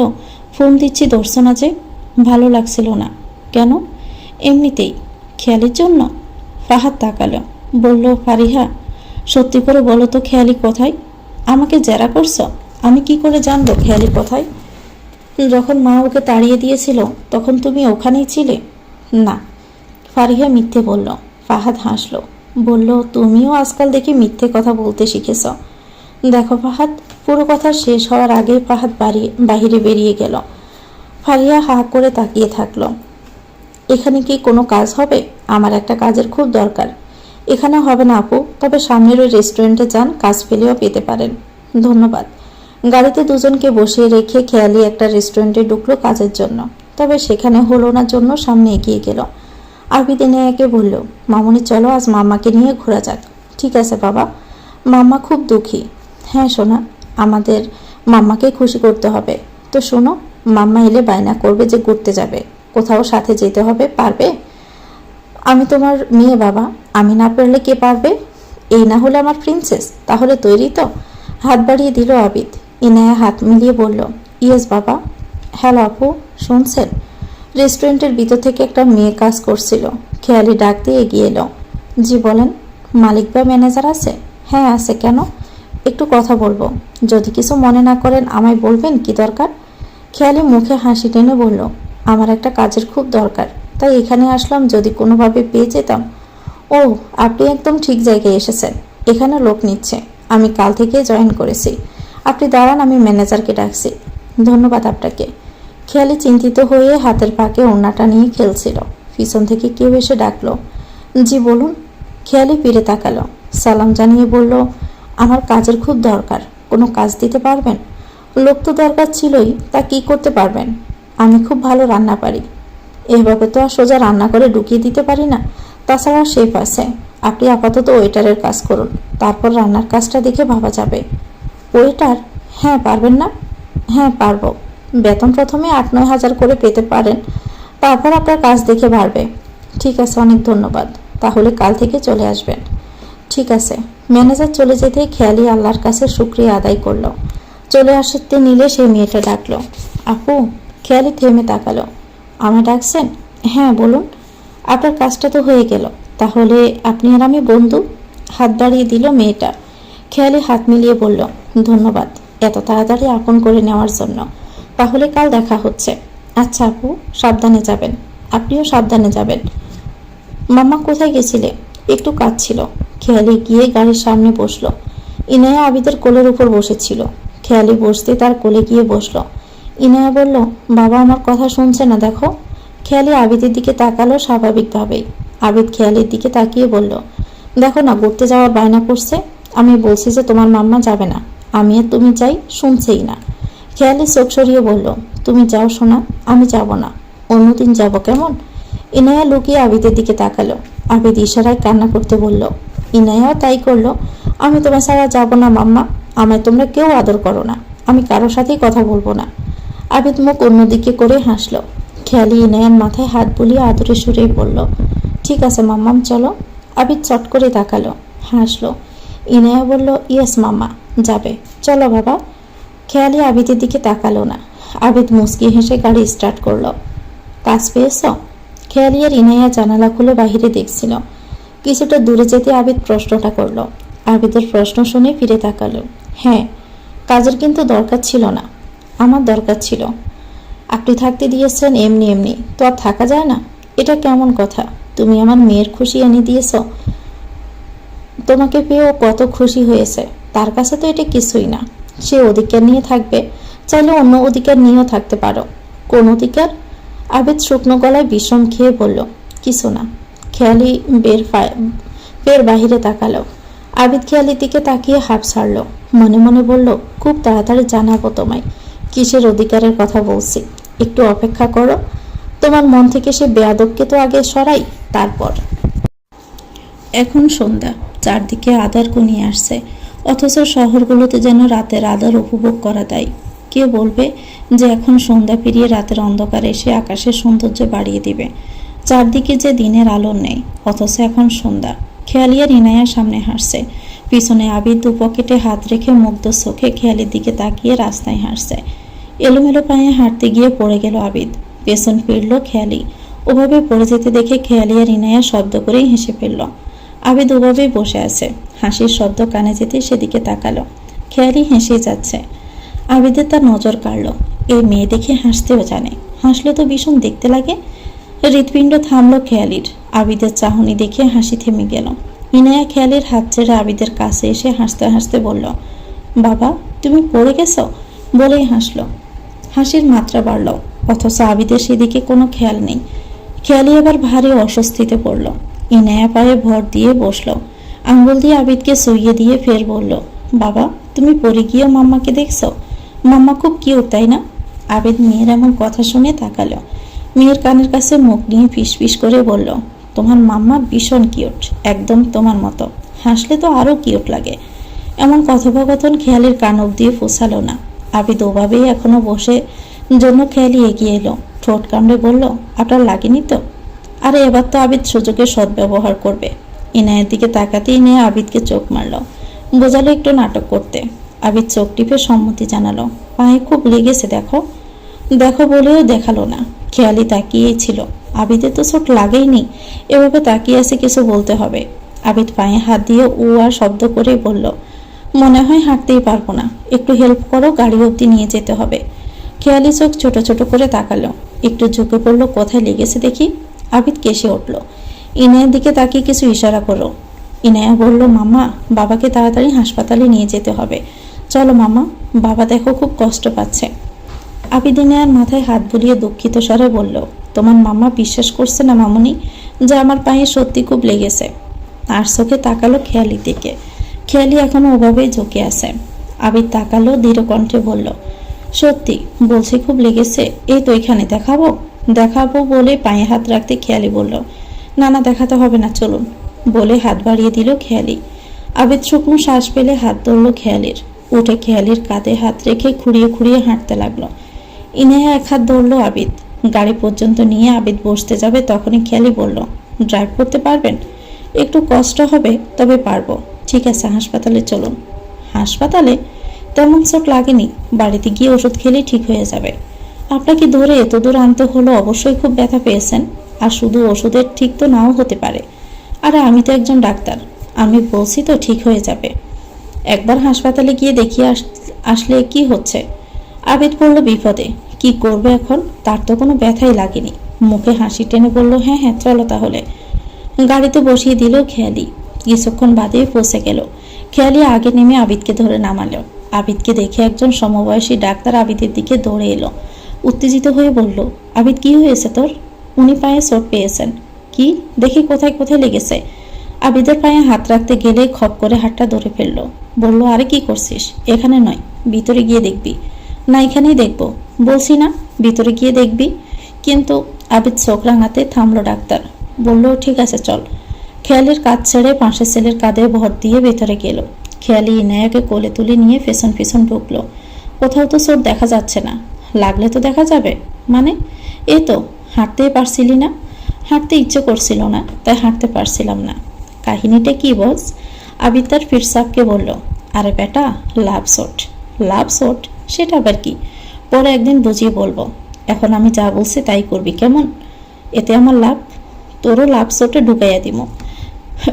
ফোন দিচ্ছি ধরছো না যে? ভালো লাগছিল না। কেন? এমনিতেই। খেয়ালির জন্য? ফাহাদ তাকালো, বলল, ফারিহা সত্যি করে বলো তো খেয়ালি কোথায়? আমাকে জেরা করছো? আমি কি করে জানবো খেয়ালি কোথায়? যখন মা ওকে তাড়িয়ে দিয়েছিল তখন তুমি ওখানেই ছিলে? না। ফারিহা মিথ্যে বলল। ফাহাদ হাসলো, বলল, তুমিও আজকাল দেখি মিথ্যে কথা বলতে শিখেছ। দেখো ফাহাদ, পুরো কথা শেষ হওয়ার আগে ফাহাদ বাহিরে বেরিয়ে গেল। ফারিহা হা করে তাকিয়ে থাকলো। এখানে কি কোনো কাজ হবে? আমার একটা কাজের খুব দরকার। এখানে হবে না আপু, তবে সামনের ওই রেস্টুরেন্টে যান, কাজ পেলেও পেতে পারেন। ধন্যবাদ। গাড়িতে দুজনকে বসিয়ে রেখে খেয়ালি একটা রেস্টুরেন্টে ঢুকলো কাজের জন্য। তবে সেখানে হলো না জন্য সামনে এগিয়ে গেল। আবিদ ইনায়াকে বলল, মামুনি চলো আজ মাম্মাকে নিয়ে ঘোরা যাক। ঠিক আছে বাবা। মাম্মা খুব দুঃখী। হ্যাঁ সোনা, আমাদের মাম্মাকে খুশি করতে হবে। তো শোনো, মাম্মা এলে বায়না করবে যে ঘুরতে যাবে, কোথাও সাথে যেতে হবে, পারবে? আমি তোমার মেয়ে বাবা, আমি না পারলে কে পারবে? এই না হলে আমার প্রিন্সেস, তাহলে তৈরি তো? হাত বাড়িয়ে দিল আবিদ। ইনায়া হাত মিলিয়ে বলল, ইয়েস বাবা। হ্যালো আপু, শুনছেন? রেস্টুরেন্টের ভিতর থেকে একটা মেয়ে কাজ করছিল। খেয়ালি ডাক দিয়ে এগিয়ে এলো। জি বলেন। মালিক বা ম্যানেজার আছে? হ্যাঁ আছে। কেন? একটু কথা বলবো। যদি কিছু মনে না করেন আমায় বলবেন কি দরকার? খেয়ালি মুখে হাসি টেনে বলল, আমার একটা কাজের খুব দরকার, তাই এখানে আসলাম, যদি কোনোভাবে পেয়ে যেতাম। ও, আপনি একদম ঠিক জায়গায় এসেছেন। এখানে লোক নিচ্ছে। আমি কাল থেকে জয়েন করেছি। আপনি দাঁড়ান, আমি ম্যানেজারকে ডাকছি। ধন্যবাদ আপনাকে। খেয়ালি চিন্তিত হয়ে হাতের ফাঁকে ওড়নাটা নিয়ে খেলছিল। পিছন থেকে কেউ এসে ডাকলো, জি বলুন। খেয়ালি ফিরে তাকালো, সালাম জানিয়ে বলল, আমার কাজের খুব দরকার, কোনো কাজ দিতে পারবেন? লোক তো দরকার ছিলই, তা কি করতে পারবেন? আমি খুব ভালো রান্না পারি। এভাবে তো আর সোজা রান্না করে ঢুকিয়ে দিতে পারি না, তাছাড়া শেফ আছে। আপনি আপাতত ওয়েটারের কাজ করুন, তারপর রান্নার কাজটা দেখে ভাবা যাবে। ওয়েটার? হ্যাঁ, পারবেন না? হ্যাঁ পারবো। বেতন প্রথমে 8-9 হাজার করে পেতে পারেন, তারপর আপনার কাজ দেখে বাড়বে। ঠিক আছে, অনেক ধন্যবাদ। তাহলে কাল থেকে চলে আসবেন। ঠিক আছে। ম্যানেজার চলে যেতে খেয়ালি আল্লাহর কাছে শুকরিয়া আদায় করলো। চলে আসতে নিলে সেই মেয়েটা ডাকলো, আপু। খেয়ালি থেমে তাকালো, আমায় ডাকছেন? হ্যাঁ বলুন। আপনার কাজটা তো হয়ে গেল, তাহলে আপনি আর আমি বন্ধু? হাত বাড়িয়ে দিল মেয়েটা। খেয়ালি হাত মিলিয়ে বলল, ধন্যবাদ এত তাড়াতাড়ি আপন করে নেওয়ার জন্য। তাহলে কাল দেখা হচ্ছে। আচ্ছা আপু, সাবধানে যাবেন। আপনিও সাবধানে যাবেন। মাম্মা কোথায় গেছিলে? একটু কাজ ছিল। খেয়ালি গিয়ে গাড়ির সামনে বসলো। ইনায়া আবিদের কোলের উপর বসেছিল। খেয়ালি বসতে তার কোলে গিয়ে বসলো। ইনায়া বলল, বাবা আমার কথা শুনছে না, দেখো। খেয়ালি আবিদের দিকে তাকালো স্বাভাবিকভাবেই। আবিদ খেয়ালির দিকে তাকিয়ে বলল, দেখো না, ঘুরতে যাওয়ার বায়না করছে। আমি বলছি যে তোমার মাম্মা যাবে না। আমি আর তুমি যাই, শুনছেই না। খেয়ালি চোখ সরিয়ে বলল, তুমি যাও সোনা, আমি যাব না। অন্যদিন যাব কেমন? ইনায়া লুকিয়ে আবিদের দিকে তাকালো। আবিদ ইশারায় কান্না করতে বলল। ইনায়াও তাই করলো। আমি তোমার ছাড়া যাব না মাম্মা। আমায় তোমরা কেউ আদর করো না। আমি কারোর সাথেই কথা বলবো না। আবিদ মুখ অন্যদিকে করে হাসলো। খেয়ালি ইনায়ার মাথায় হাত বুলিয়ে আদরে সুরেই বলল, ঠিক আছে মাম্মাম, চলো। আবিদ চট করে তাকালো, হাসলো। ইনায়া বলল, ইয়েস মাম্মা, যাবে, চলো বাবা। খেয়ালি আবিদের দিকে তাকালো না। আবিদ মুচকি হেসে গাড়ি স্টার্ট করলো। কাজ পেয়েছ? খেয়ালি আর ইনায়া জানালা খুলে বাহিরে দেখছিল। কিছুটা দূরে যেতে আবিদ প্রশ্নটা করলো। আবিদের প্রশ্ন শুনে ফিরে তাকালো। হ্যাঁ, কাজের কিন্তু দরকার ছিল না। আমার দরকার ছিল। আপনি থাকতে দিয়েছেন এমনি এমনি, তো আর থাকা যায় না? এটা কেমন কথা? তুমি আমার মেয়ের খুশি এনে দিয়েছ। তোমাকে পেয়েও কত খুশি হয়েছে, তার কাছে তো এটা কিছুই না। সে অধিকার নিয়ে থাকবে, চাইলে অন্য অধিকার নিয়েও থাকতে পারো। কোন অধিকার? আবিদ শুকনো গলায় বিষম খেয়ে বলল, কিছু না। খেয়ালি বের বাহিরে তাকালো। আবিদ খেয়ালির দিকে তাকিয়ে হাঁপ ছাড়ল। মনে মনে বলল, খুব তাড়াতাড়ি জানাবো তোমায় কিসের অধিকারের কথা বলছি। একটু অপেক্ষা করো। তোমার মন থেকে সে বেয়াদবকে তো আগে সরাই, তারপর। এখন সন্ধ্যা, চারদিকে আধার ঘনিয়ে আসছে, অথচ শহরগুলোতে যেন রাতের আধার উপভোগ করা দেয়। কে বলবে যে এখন সন্ধ্যা পেরিয়ে রাতের অন্ধকার এসে আকাশের সৌন্দর্য বাড়িয়ে দিবে? চারদিকে যে দিনের আলো নেই, অথচ এখন সন্ধ্যা। খেয়ালিয়ার ইনায়ার সামনে হাসছে, পিছনে আবিদ দু পকেটে হাত রেখে মুগ্ধ চোখে খেয়ালির দিকে তাকিয়ে রাস্তায় হাসছে। এলোমেলো পায়ে হাঁটতে গিয়ে পড়ে গেল আবিদ। পেছন ফিরল খেয়ালি। ওভাবে পড়ে যেতে দেখে খেয়ালিয়ার ইনায়া শব্দ করেই হেসে ফেলল। আবিদ ওভাবেই বসে আছে। হাসির শব্দ কানে যেতে সেদিকে তাকালো। খেয়ালি হেসে যাচ্ছে। আবিদের তার নজর কাড়ল। এই মেয়ে দেখে হাসতেও জানে, হাসলে তো ভীষণ দেখতে লাগে। হৃৎপিণ্ড থামল খেয়ালির। আবিদের চাহনি দেখে হাসি থেমে গেল। ইনায়া খেয়ালির হাত ছেড়ে আবিদের কাছে এসে হাসতে হাসতে বলল, বাবা তুমি পড়ে গেছো, বলেই হাসলো। হাসির মাত্রা বাড়ল, অথচ আবিদের সেদিকে কোনো খেয়াল নেই। খেয়ালি আবার ভারী অস্বস্তিতে পড়ল। ইনায়া পায়ে ভর দিয়ে বসলো। আঙ্গুল দিয়ে আবিদকে সইয়ে দিয়ে ফের বলল, বাবা তুমি পড়ে গিয়ে মাম্মাকে দেখছো? মাম্মা খুব কিউট, তাই না? আবিদ মেয়ের এমন কথা শুনে তাকালো। মেয়ের কানের কাছে মুখ নিয়ে ফিসফিস করে বলল, তোমার মাম্মা ভীষণ কিউট, একদম তোমার মতো। হাসলে তো আরো কিউট লাগে। এমন কথোপকথন খেয়ালির কান অব্দি পৌঁছালো না। আবিদ ওভাবেই এখনো বসে জন্য খেয়ালি এগিয়ে এলো। ঠোঁট কামড়ে বলল, আপনার লাগেনি তো? আরে এবার তো আবিদ সুযোগের সদ্ব্যবহার করবে। ইনায়ের দিকে তাকাতেই ইনায়া আবিদকে চোখ মারল, বোঝালো একটু নাটক করতে। আবিদ চোখ টিপে সম্মতি জানালো। পায়ে খুব লেগেছে দেখো। দেখো বলেও দেখালো না। খেয়ালি তাকিয়েই ছিল। আবিদের তো চোট লাগেইনি, এভাবে তাকিয়ে আছে, কিছু বলতে হবে। আবিদ পায়ে হাত দিয়ে ও আর শব্দ করেই বলল, মনে হয় হাঁটতেই পারবো না, একটু হেল্প করো, গাড়ি অব্দি নিয়ে যেতে হবে। খেয়ালি চোখ ছোট ছোট করে তাকালো, একটু ঝুঁকে পড়লো, কোথায় লেগেছে দেখি। আবিদ কেসে উঠল। ইনায়ের দিকে তাকিয়ে কিছু ইশারা করলো। ইনায়া বলল, মামা বাবাকে তাড়াতাড়ি হাসপাতালে নিয়ে যেতে হবে, চলো মামা, বাবা দেখো খুব কষ্ট পাচ্ছে। আবিদ ইনায়ার মাথায় হাত বুলিয়ে দুঃখিত স্বরে বলল, তোমার মামা বিশ্বাস করছে না মামুনি যে আমার পায়ে সত্যি খুব লেগেছে। আর চোখে তাকালো খেয়ালির দিকে। খেয়ালি এখনো ওভাবেই ঝুঁকে আছে। আবিদ তাকালো, দৃঢ় কণ্ঠে বলল, সত্যি বলছি খুব লেগেছে, এই তো এখানে, দেখাবো? দেখাবো বলে পায়ে হাত রাখতে খেয়ালি বলল, না না দেখাতে হবে না, চলুন, বলে হাত বাড়িয়ে দিল খেয়ালি। আবিদ শুকনো শ্বাস পেলে হাত ধরল খেয়ালির। উঠে খেয়ালির কাঁধে হাত রেখে খুঁড়িয়ে খুঁড়িয়ে হাঁটতে লাগলো। ইনায়া এক হাত ধরল আবিদ। গাড়ি পর্যন্ত নিয়ে আবিদ বসতে যাবে তখনই খেয়ালি বলল, ড্রাইভ করতে পারবেন? একটু কষ্ট হবে, তবে পারবো। ঠিক আছে, হাসপাতালে চলুন। হাসপাতালে? তেমন চোট লাগেনি, বাড়িতে গিয়ে ওষুধ খেলেই ঠিক হয়ে যাবে। আপনাকে ধরে এত দূর আনতে হলো, অবশ্যই খুব ব্যথা পেয়েছেন। আর শুধু ওষুধের ঠিক তো নাও হতে পারে। আরে আমি তো একজন ডাক্তার, আমি বলছি তো ঠিক হয়ে যাবে। একবার হাসপাতালে গিয়ে দেখিয়ে আসলে কি হচ্ছে? আবিদ বলল, বিপদে কি করবে এখন? তার তো কোনো ব্যথাই লাগেনি। মুখে হাসি টেনে বলল, হ্যাঁ হ্যাঁ চলো তাহলে। গাড়িতে বসিয়ে দিল খেয়ালি। কিছুক্ষণ বাদে পৌঁছে গেল। খেয়ালি আগে নেমে আবিদকে ধরে নামালো। আবিদকে দেখে একজন সমবয়সী ডাক্তার আবিদের দিকে দৌড়ে এলো। উত্তেজিত হয়ে বলল, আবিদ কি হয়েছে তোর? উনি পায়ে চোট পেয়েছেন। কি? দেখি কোথায় কোথায় লেগেছে। আবিদের পায়ে হাত রাখতে গেলে খপ করে হাতটা ধরে ফেললো। বলল, আরে কি করছিস? এখানে নয়, ভিতরে গিয়ে দেখবি। না এখানেই দেখবো। বলছি না ভিতরে গিয়ে দেখবি। কিন্তু আবিদ চোখ রাঙাতে থামলো ডাক্তার। বলল, ঠিক আছে চল। খেয়ালির কাঁধ ছেড়ে পাশের ছেলের কাঁধে ভর দিয়ে ভেতরে গেল। খেয়ালি ইনায়াকে কোলে তুলে নিয়ে পেছন পেছন ঢুকলো। কোথাও তো চোট দেখা যাচ্ছে না। লাগলে তো দেখা যাবে মানে? এই তো, হাঁটতেই পারছিলি না? হাঁটতে ইচ্ছে করছিল না, তাই হাঁটতে পারছিলাম না। কাহিনীটা কি বস? আবিদ তার ফিরসাবকে বলল, আরে বেটা, লাভ শট। লাভ শট? সেটা আবার কি? পরে একদিন বুঝিয়ে বলবো। এখন আমি যা বলছি তাই করবি, কেমন? এতে আমার লাভ? তোরও লাভ শটে ঢুকাইয়া দিব।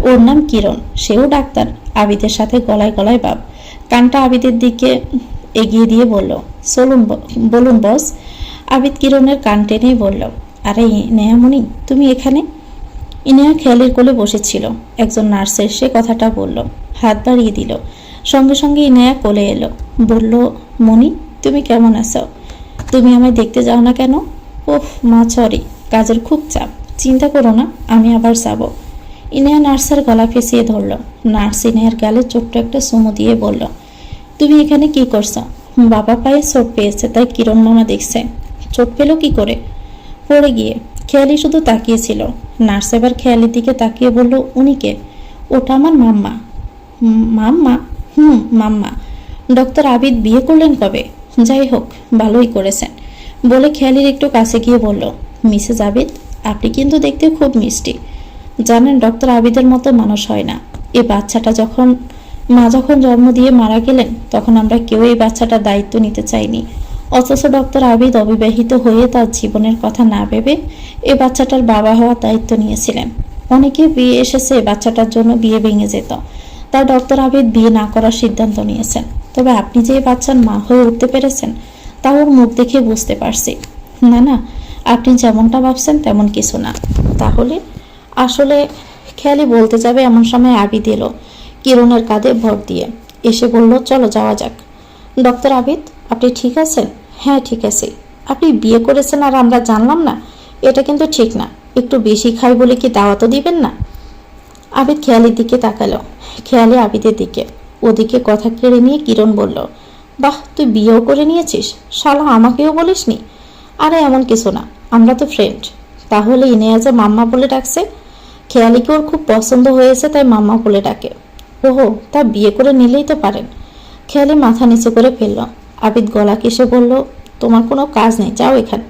ওর নাম কিরণ, সেও ডাক্তার। আবিদের সাথে গলায় গলায় বাপ। কানটা আবিদের দিকে এগিয়ে দিয়ে বলল, চলুন বলুন বস। আবিদ কিরণের কান টেনেই বলল, আরে নেহামণি তুমি এখানে? ইনেহা খেয়ালির কোলে বসেছিল। একজন নার্স এসে কথাটা বলল, হাত বাড়িয়ে দিল। সঙ্গে সঙ্গে ইনেহা কোলে এলো। বলল, মণি তুমি কেমন আছো? তুমি আমায় দেখতে যাও না কেন? ওহ মা সরি, কাজের খুব চাপ। চিন্তা করো না, আমি আবার যাব। ইনেহা নার্সের গলা ফেঁসিয়ে ধরল। নার্স ইনেহার গালে ছোট্ট একটা চুমু দিয়ে বলল, তুমি এখানে কি করছো? বাবা পায়ে চোট পেয়েছে, তাই কিরণ মামা দেখছে। চোট পেল কি করে? পড়ে গিয়ে। খেয়ালি শুধু তাকিয়েছিল। নার্স এবার খেয়ালির দিকে তাকিয়ে বলল, উনি কে? ওটা আমার মাম্মা। মাম্মা? মাম্মা। ডক্টর আবিদ বিয়ে করলেন কবে? যাই হোক, ভালোই করেছেন। বলে খেয়ালির একটু কাছে গিয়ে বলল, মিসেস আবিদ, আপনি কিন্তু দেখতে খুব মিষ্টি। জানেন ডক্টর আবিদের মতো মানুষ হয় না। এই বাচ্চাটা মা যখন জন্ম দিয়ে মারা গেলেন, তখন আমরা কেউ এই বাচ্চাটার দায়িত্ব নিতে চাইনি। অথচ ডক্টর আবিদ অবিবাহিত হয়ে তার জীবনের কথা না ভেবে এ বাচ্চাটার বাবা হওয়ার দায়িত্ব নিয়েছিলেন। অনেকে বিয়ে এসেছে বাচ্চাটার জন্য, বিয়ে ভেঙে যেত। তাই ডক্টর আবিদ বিয়ে না করার সিদ্ধান্ত নিয়েছেন। তবে আপনি যে বাচ্চার মা হয়ে উঠতে পেরেছেন, তা ওর মুখ দেখে বুঝতে পারছি। না না, আপনি যেমনটা ভাবছেন তেমন কিছু না। তাহলে আসলে? খেয়ালি বলতে যাবে এমন সময় আবিদ এলো কিরণের কাঁধে ভর দিয়ে। এসে বলল, চলো যাওয়া যাক। ডক্টর আবিদ, আপনি ঠিক আছেন? হ্যাঁ ঠিক আছে। আপনি বিয়ে করেছেন আর আমরা জানলাম না, এটা কিন্তু ঠিক না। একটু বেশি খাই বলে কি দাওয়াতও দিবেন না? আবিদ খেয়ালির দিকে তাকালো। খেয়ালি আবিদের দিকে। ওদিকে কথা কেড়ে নিয়ে কিরণ বলল, বাহ, তুই বিয়েও করে নিয়েছিস? শালা আমাকেও বলিসনি। আরে এমন কিছু না, আমরা তো ফ্রেন্ড। তাহলে ইনেয়া যে মাম্মা বলে ডাকছে? খেয়ালিকে ওর খুব পছন্দ হয়েছে, তাই মাম্মা বলে ডাকে। ওহো, তা বিয়ে করে নিলেই তো পারেন। খেয়ালি মাথা নিচু করে ফেলল। আবিদ গলা কেসে বলল, তোমার কোনো কাজ নেই, যাও এখান।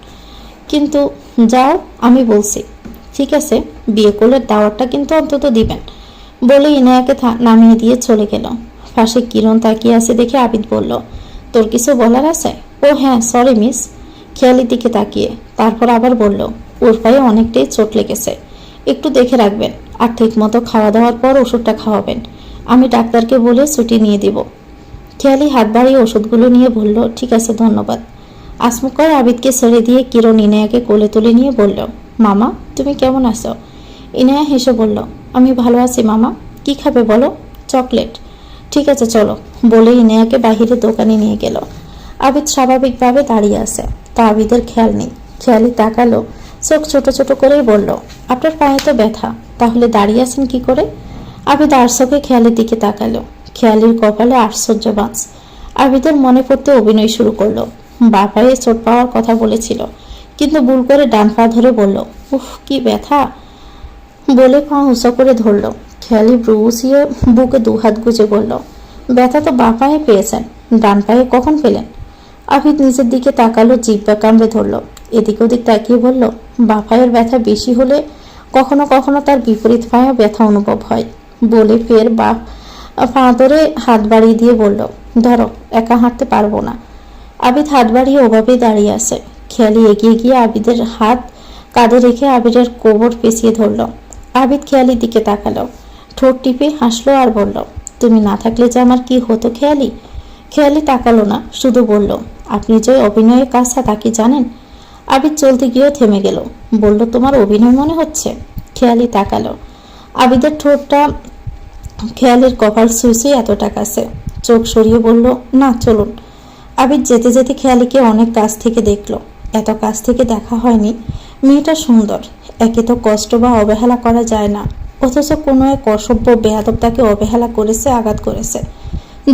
কিন্তু যাও, আমি বলছি। ঠিক আছে, বিয়ে করলে দাওয়াতটা কিন্তু অন্তত দিবেন। বলে ইনায়াকে নামিয়ে দিয়ে চলে গেল। পাশে কিরণ তাকিয়ে আছে দেখে আবিদ বলল, তোর কিছু বলার আছে? ও হ্যাঁ, সরি মিস। খেয়ালির দিকে তাকিয়ে তারপর আবার বলল, ওর পায়ে অনেকটাই চোট লেগেছে, একটু দেখে রাখবেন। আর ঠিক মতো খাওয়া দাওয়ার পর ওষুধটা খাওয়াবেন। আমি ডাক্তারকে বলে ছুটি নিয়ে দিব। খেয়ালি হাত বাড়িয়ে ওষুধগুলো নিয়ে বলল, ঠিক আছে ধন্যবাদ। আসমুখ করে আবিদকে ছেড়ে দিয়ে কিরণ ইনায়াকে কোলে তুলে নিয়ে বলল, মামা তুমি কেমন আছো? ইনায়া হেসে বলল, আমি ভালো আছি মামা। কি খাবে বলো? চকলেট। ঠিক আছে চলো, বলে ইনায়াকে বাহিরে দোকানে নিয়ে গেল। আবিদ স্বাভাবিকভাবে দাঁড়িয়ে আছে, তা আবিদের খেয়াল নেই। খেয়ালি তাকালো, চোখ ছোট ছোট করেই বলল, আপনার পায়ে তো ব্যথা, তাহলে দাঁড়িয়ে আছেন কি করে? আবিদ আরশোকে খেয়ালের দিকে তাকালো। খেয়ালির কপালে আশ্চর্য বাঁচ। আবিদের মনে পড়তে অভিনয় শুরু করলো। বা পায়ে চোট পাওয়ার কথা বলেছিল, কিন্তু ভুল করে ডান পা ধরে বলল, উফ কি ব্যথা, বলে পা উঁচা করে ধরল। খেয়ালি ব্রু উঁচিয়ে বুকে দুহাত গুজে বলল, ব্যথা তো বা পায়ে পেয়েছেন, ডান পায়ে কখন পেলেন? আবিদ নিজের দিকে তাকালো, জিহ্বা কামড়ে ধরল। এদিক ওদিক তাকিয়ে বলল, বা পায়ের ব্যথা বেশি হলে কখনো কখনো তার বিপরীত পায়েও ব্যথা অনুভব হয়। বলে ফের বা পা ধরে হাত বাড়িয়ে দিয়ে বলল, ধরো, একা হাঁটতে পারবো না। আবিদ হাত বাড়িয়ে ওভাবেই দাঁড়িয়ে আছে। খেয়ালি এগিয়ে গিয়ে আবিদের হাত কাঁধে রেখে আবিরের কোমর পেঁচিয়ে ধরল। আবিদ খেয়ালির দিকে তাকালো, ঠোঁট টিপে হাসলো আর বলল, তুমি না থাকলে যে আমার কি হতো খেয়ালি? খেয়ালি তাকালো না, শুধু বলল, আপনি যে অভিনয়ে কাজটা তা কি জানেন? আবিদ চলতে গিয়েও থেমে গেল, বলল, তোমার অভিনয় মনে হচ্ছে? খেয়ালি তাকালো। আবিদের ঠোঁটটা খেয়ালের কপাল সুইসুই এতটা কাছে। চোখ সরিয়ে বলল, না চলুন। আবিদ যেতে যেতে খেয়ালিকে অনেক কাছ থেকে দেখলো। এত কাছ থেকে দেখা হয়নি। মেয়েটা সুন্দর, একে তো কষ্ট বা অবহেলা করা যায় না, অথচ কোনো এক অসভ্য বেয়াদব তাকে অবহেলা করেছে, আঘাত করেছে,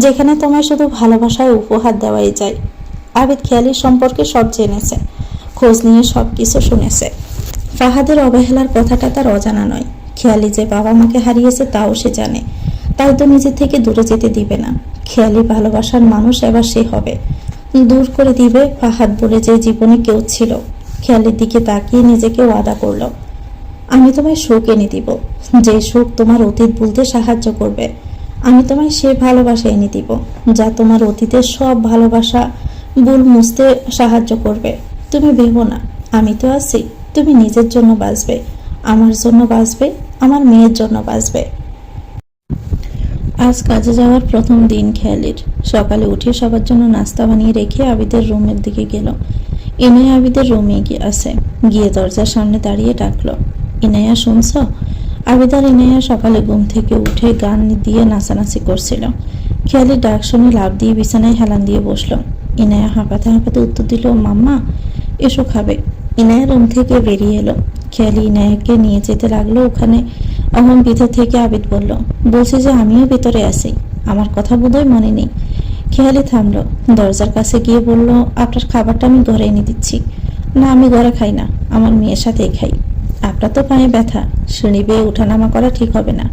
যেখানে তোমায় শুধু ভালোবাসায় উপহার দেওয়াই যায়। আবিদ খেয়ালির সম্পর্কে সব জেনেছে, খোঁজ নিয়ে সব কিছু শুনেছে। ফাহাদের অবহেলার কথাটা তার অজানা নয়। খেয়ালি যে বাবা মাকে হারিয়েছে তাও সে জানে, তাই তো নিজে থেকে দূরে যেতে দিবে না। খেয়ালি ভালোবাসার মানুষ এবার সে হবে, দূর করে দিবে ফাহাদ বলে যে জীবনে কেউ ছিল। খেয়ালির দিকে তাকিয়ে নিজেকে ওয়াদা করলো, আমি তোমায় সুখ এনে দিব, যে সুখ তোমার অতীত ভুলতে সাহায্য করবে। আমি তোমায় সে ভালোবাসা এনে দিব যা তোমার অতীতের সব ভালোবাসা ভুল মুছতে সাহায্য করবে। তুমি ভেবো না, আমি তো আছি। তুমি নিজের জন্য বাঁচবে, আমার জন্য বাঁচবে, আমার মেয়ের জন্য বাঁচবে। আজ কাজে যাওয়ার প্রথম দিন খেয়ালির। সকালে উঠে সবার জন্য নাস্তা বানিয়ে রেখে আবিদের রুমের দিকে গেল। ইনায়া আবিদের রুমে গিয়ে দরজার সামনে দাঁড়িয়ে ডাকলো, ইনায়া শুনছ? আবিদ আর ইনায়া সকালে ঘুম থেকে উঠে গান দিয়ে নাচানাচি করছিল। খেয়ালি ডাক শুনে লাফ দিয়ে বিছানায় হেলান দিয়ে বসলো। ইনায়া হাঁপাতে হাঁপাতে উত্তর দিল, মাম্মা এসো খাবে। ইনায়া রুম থেকে বেরিয়ে এলো। খেয়ালি ইনায়াকে নিয়ে যেতে লাগলো ওখানে। অহম ভিতর থেকে আবিদ বলল, বলছি যে আমিও ভিতরে আছি, আমার কথা বোধহয় মনে নেই। খেয়ালি থামলো, দরজার কাছে গিয়ে বলল, আপনার খাবারটা আমি ঘরে এনে দিচ্ছি। না, আমি ঘরে খাই না, আমার মেয়ের সাথেই খাই। আপনার তো পায়ে ব্যথা, সিঁড়ি বেয়ে ওঠানামা করা ঠিক হবে না,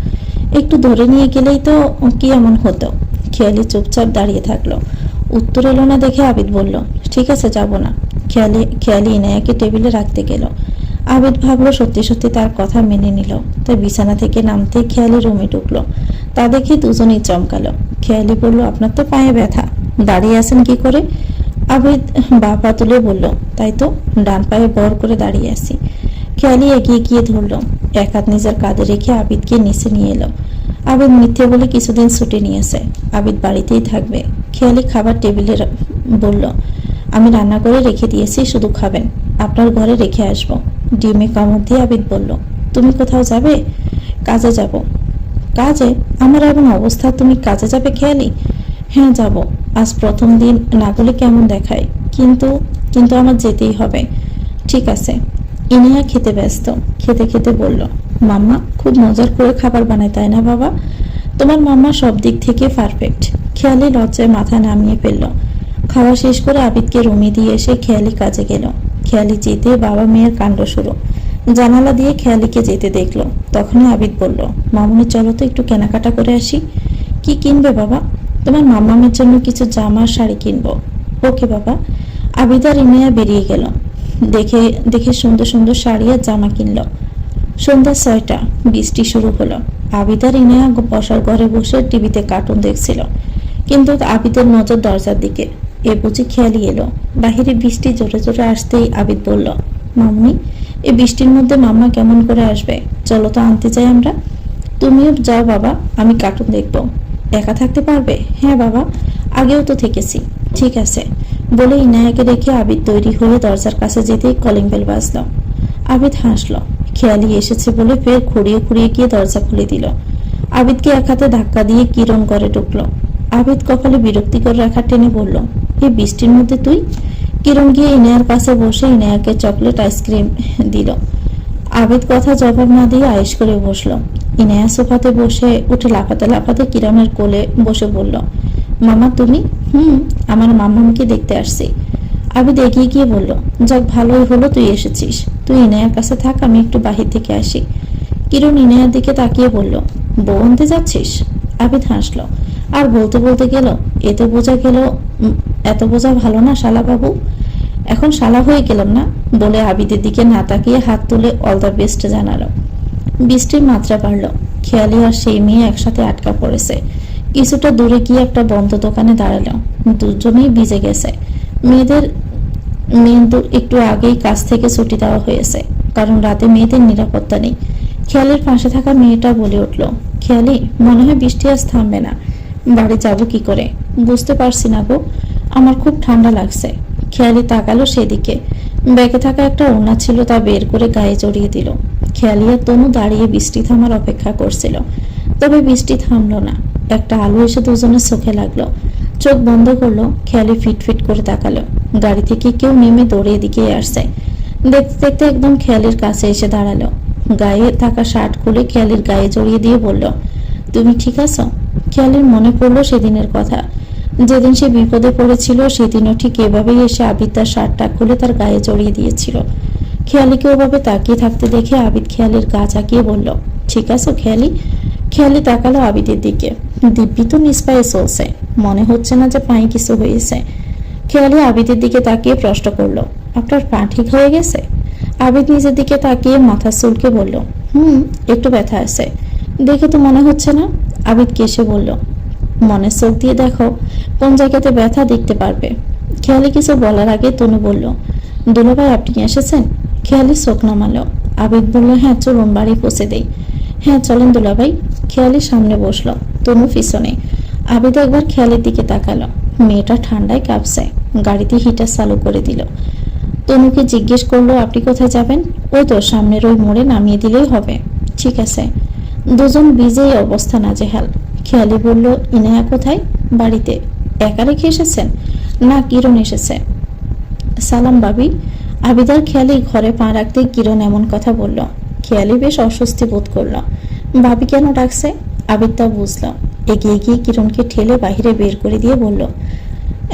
একটু ধরে নিয়ে গেলেই তো কি এমন হতো। খেয়ালি চুপচাপ দাঁড়িয়ে থাকলো। উত্তর এলো না দেখে আবিদ বলল, ঠিক আছে যাব না। খেয়ালি ইনায়াকে টেবিলে রাখতে গেল। আবিদ ভাবলো সত্যি সত্যি তার কথা মেনে নিল। তাই বিছানা থেকে নামতে খেয়ালি রুমে ঢুকলো। তা দেখে দুজনেই চমকালো। খেয়ালি বলল, আপনার তো পায়ে ব্যথা, দাঁড়িয়ে আছেন কি করে? আবিদ বা পা তুলে বলল, তাই তো, ডান পায়ে বর করে দাঁড়িয়ে আছি। খেয়ালি এগিয়ে গিয়ে ধরল, এক হাত নিজের কাঁধে রেখে আবিদকে নিচে নিয়ে এলো। আবিদ মিথ্যে বলে কিছুদিন ছুটি নিয়েছে, আবিদ বাড়িতেই থাকবে। খেয়ালি খাবার টেবিলে বলল, আমি রান্না করে রেখে দিয়েছি, শুধু খাবেন, আপনার ঘরে রেখে আসবো। ডিমে কামড় দিয়ে আবিদ বলল, তুমি কোথাও যাবে? কাজে যাব। কাজে? আমার এমন অবস্থা, তুমি কাজে যাবে খেয়ালি? হ্যাঁ যাব, আজ প্রথম দিন, না বলে কেমন দেখায়, কিন্তু কিন্তু আমার যেতেই হবে। ঠিক আছে। ইনিয়া খেতে ব্যস্ত, খেতে খেতে বলল, মাম্মা খুব মজার করে খাবার বানায়, তাই না বাবা? তোমার মাম্মা সব দিক থেকে পারফেক্ট। খেয়ালি লজ্জায় মাথা নামিয়ে ফেলল। খাওয়া শেষ করে আবিদকে রুমে দিয়ে এসে খেয়ালি কাজে গেল। খেয়ালি যেতে বাবা মেয়ের কাণ্ড শুরু। জানালা দিয়ে খেয়ালিকে যেতে দেখলো। তখনই আবিদ বলল, মামুনি চলো তো একটু কেনাকাটা করে আসি। কি কিনবে বাবা? তোমার মাম্মামের জন্য কিছু জামা শাড়ি কিনবো। ওকে বাবা। আবিদ আর ইনিয়া বেরিয়ে গেল। দেখে দেখে সুন্দর সুন্দর শাড়ি আর জামা কিনলো। সন্ধ্যা 6টা, বৃষ্টি শুরু হলো। আবিদ আর ইনিয়া বসার ঘরে বসে টিভিতে কার্টুন দেখছিল, কিন্তু আবিদের নজর দরজার দিকে। এ বুঝি খেয়ালি এলো। বাহিরে বৃষ্টি জোরে জোরে আসতেই আবিদ বলল, মামনি এই বৃষ্টির মধ্যে মাম্মা কেমন করে আসবে, চলো তো আনতে যাই আমরা। তুমিও যাও বাবা, আমি কার্টুন দেখবো। একা থাকতে পারবে? হ্যাঁ বাবা, আগেও তো থেকেছি। ঠিক আছে বলে ইনায়াকে রেখে আবিদ তৈরি হয়ে দরজার কাছে যেতেই কলিং বেল বাজলো। আবিদ হাসলো। খেয়ালি এসেছে বলে ফের খুঁড়িয়ে খুঁড়িয়ে গিয়ে দরজা খুলে দিল। আবিদকে এক হাতে ধাক্কা দিয়ে কিরণ ঘরে ঢুকলো। আবিদ কপালে বিরক্তিকর রেখা টেনে বলল, এই বৃষ্টির মধ্যে তুই? কিরণ গিয়ে ইনায়ার কাছে বসে ইনায়াকে চকলেট আইসক্রিম দিল। আবিদ কথা জবাব না দিয়ে আয়েশ করে বসলো। ইনায়া সোফাতে বসে উঠে লাফাতে লাফাতে কিরণের কোলে বসে বলল, মামা তুমি? আমার মামাকে দেখতে আসছি। আবিদ এগিয়ে গিয়ে বলল, যাক ভালোই হলো তুই এসেছিস। তুই ইনায়ার কাছে থাক, আমি একটু বাহির থেকে আসি। কিরণ ইনায়ার দিকে তাকিয়ে বলল, বউ আনতে যাচ্ছিস? আবিদ হাসলো আর বলতে বলতে গেল, এতে বোঝা গেল এত বোঝা ভালো না শালা বাবু। এখন শালা হয়ে গেলাম না? বলে আবিদের দিকে না তাকিয়ে হাত তুলে অল দ্য বেস্ট জানালো। বৃষ্টির মাত্রা বাড়ল। খেয়ালি আর সেই মেয়ে একসাথে আটকা পড়েছে। কিছুটা দূরে গিয়ে একটা বন্ধ দোকানে দাঁড়ালো। দুজনেই ভিজে গেছে। মেয়েদের একটু আগেই কাজ থেকে ছুটি দেওয়া হয়েছে, কারণ রাতে মেয়েদের নিরাপত্তা নেই। খেয়ালির পাশে থাকা মেয়েটা বলে উঠল, খেয়ালি মনে হয় বৃষ্টি আজ থামবে না। বাড়ি যাব কি করে বুঝতে পারছি না গো, আমার খুব ঠান্ডা লাগছে। খেয়ালি তাকালো সেদিকে। ব্যাগে থাকা একটা ওড়না ছিল, তা বের করে গায়ে জড়িয়ে দিল। খেয়ালি আর তনু দাঁড়িয়ে বৃষ্টি থামার অপেক্ষা করছিল, তবে বৃষ্টি থামলো না। একটা আলো এসে দুজনের চোখে লাগলো। চোখ বন্ধ করলো। খেয়ালি ফিট করে তাকালো। গাড়ি থেকে কেউ নেমে দৌড়ে এদিকে আসছে। দেখতে দেখতে একদম খেয়ালির কাছে এসে দাঁড়ালো। গায়ে থাকা শার্ট খুলে খেয়ালির গায়ে জড়িয়ে দিয়ে বলল, তুমি ঠিক আছো? খেয়ালির মনে পড়লো সেদিনের কথা, যেদিন সে বিপদে পড়েছিল। সেদিনও ঠিক এভাবেই এসে আবিদ তার শার্টটা খুলে তার গায়ে জড়িয়ে দিয়েছিল। খেয়ালিকে ওভাবে তাকিয়ে থাকতে দেখে আবিদ খেয়ালির গা চাকিয়ে বলল, ঠিক আছো খেয়ালি? খেয়ালি তাকালো আবিদের দিকে। দিব্যি তো নিষ্পায়ে চলছে, মনে হচ্ছে না যে পায়ে কিছু হয়েছে। খেয়ালি আবিদের দিকে তাকিয়ে প্রশ্ন করলো, আপনার পা ঠিক হয়ে গেছে? আবিদ নিজের দিকে তাকিয়ে মাথা চুলকে বলল, একটু ব্যথা আছে। দেখে তো মনে হচ্ছে না। আবিদ কেসে বলল, মনের চোখ দিয়ে দেখো, কোন জায়গাতে ব্যথা দেখতে পারবে। খেয়ালি কিছু বলার আগে তনু বলল, দুলাভাই আপনি এসেছেন? খেয়ালি চোখ নামালো। আবিদ বলল, হ্যাঁ চলুন বাড়ি পৌঁছে দেই। হ্যাঁ চলেন দুলাভাই। খেয়ালি সামনে বসলো, তনু পিছনে। আবিদ একবার খেয়ালির দিকে তাকালো। মেয়েটা ঠান্ডায় কাঁপছে। গাড়িতে হিটার চালু করে দিল। তনুকে জিজ্ঞেস করলো, আপনি কোথায় যাবেন? ওই তো সামনের ওই মোড়ে নামিয়ে দিলেই হবে। ঠিক আছে। দুজন ভিজেই অবস্থা নাজেহাল। খেয়ালি বলল, ইনায়া কোথায়? বাড়িতে। একা রেখে এসেছেন? না, কিরণ এসেছে। সালাম ভাবি। আবিদার খেয়ালি ঘরে পা রাখতে কিরণ এমন কথা বলল। খেয়ালি বেশ অস্বস্তি বোধ করল। ভাবি কেন ডাকছে? আবিদ তা বুঝল। এগিয়ে গিয়ে কিরণকে ঠেলে বাহিরে বের করে দিয়ে বলল,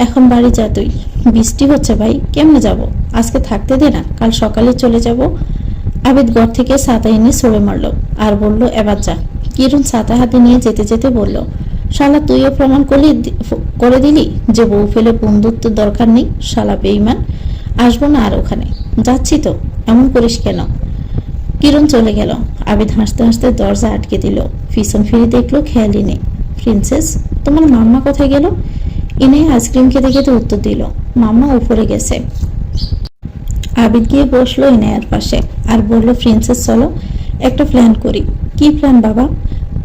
এখন বাড়ি যা তুই। বৃষ্টি হচ্ছে ভাই, কেমনে যাব? আজকে থাকতে দে না, কাল সকালে চলে যাব। আবিদ ঘর থেকে ছাতা এনে ছড়ে মারল আর বলল, এবার যা। কিরণ ছাতা হাতে নিয়ে যেতে যেতে বলল, শালা তুইও প্রমাণ করে দিলি যে বউ ফেলে বন্ধুত্ব দরকার নেই। শালা বেঈমান, আসবো না আর ওখানে। যাচ্ছি তো, এমন করিস কেন? কিরণ চলে গেল। আবিদ হাসতে হাসতে দরজা আটকে দিল। পিছন ফিরে দেখলো খেয়ালি নেই। প্রিন্সেস, তোমার মাম্মা কোথায় গেল? ইনে আইসক্রিম খেতে খেতে উত্তর দিল, মাম্মা উপরে গেছে। আবিদ গিয়ে বসলো ইনায়ার পাশে আর বলল, প্রিন্সেস চলো একটা প্ল্যান করি। কি প্ল্যান বাবা?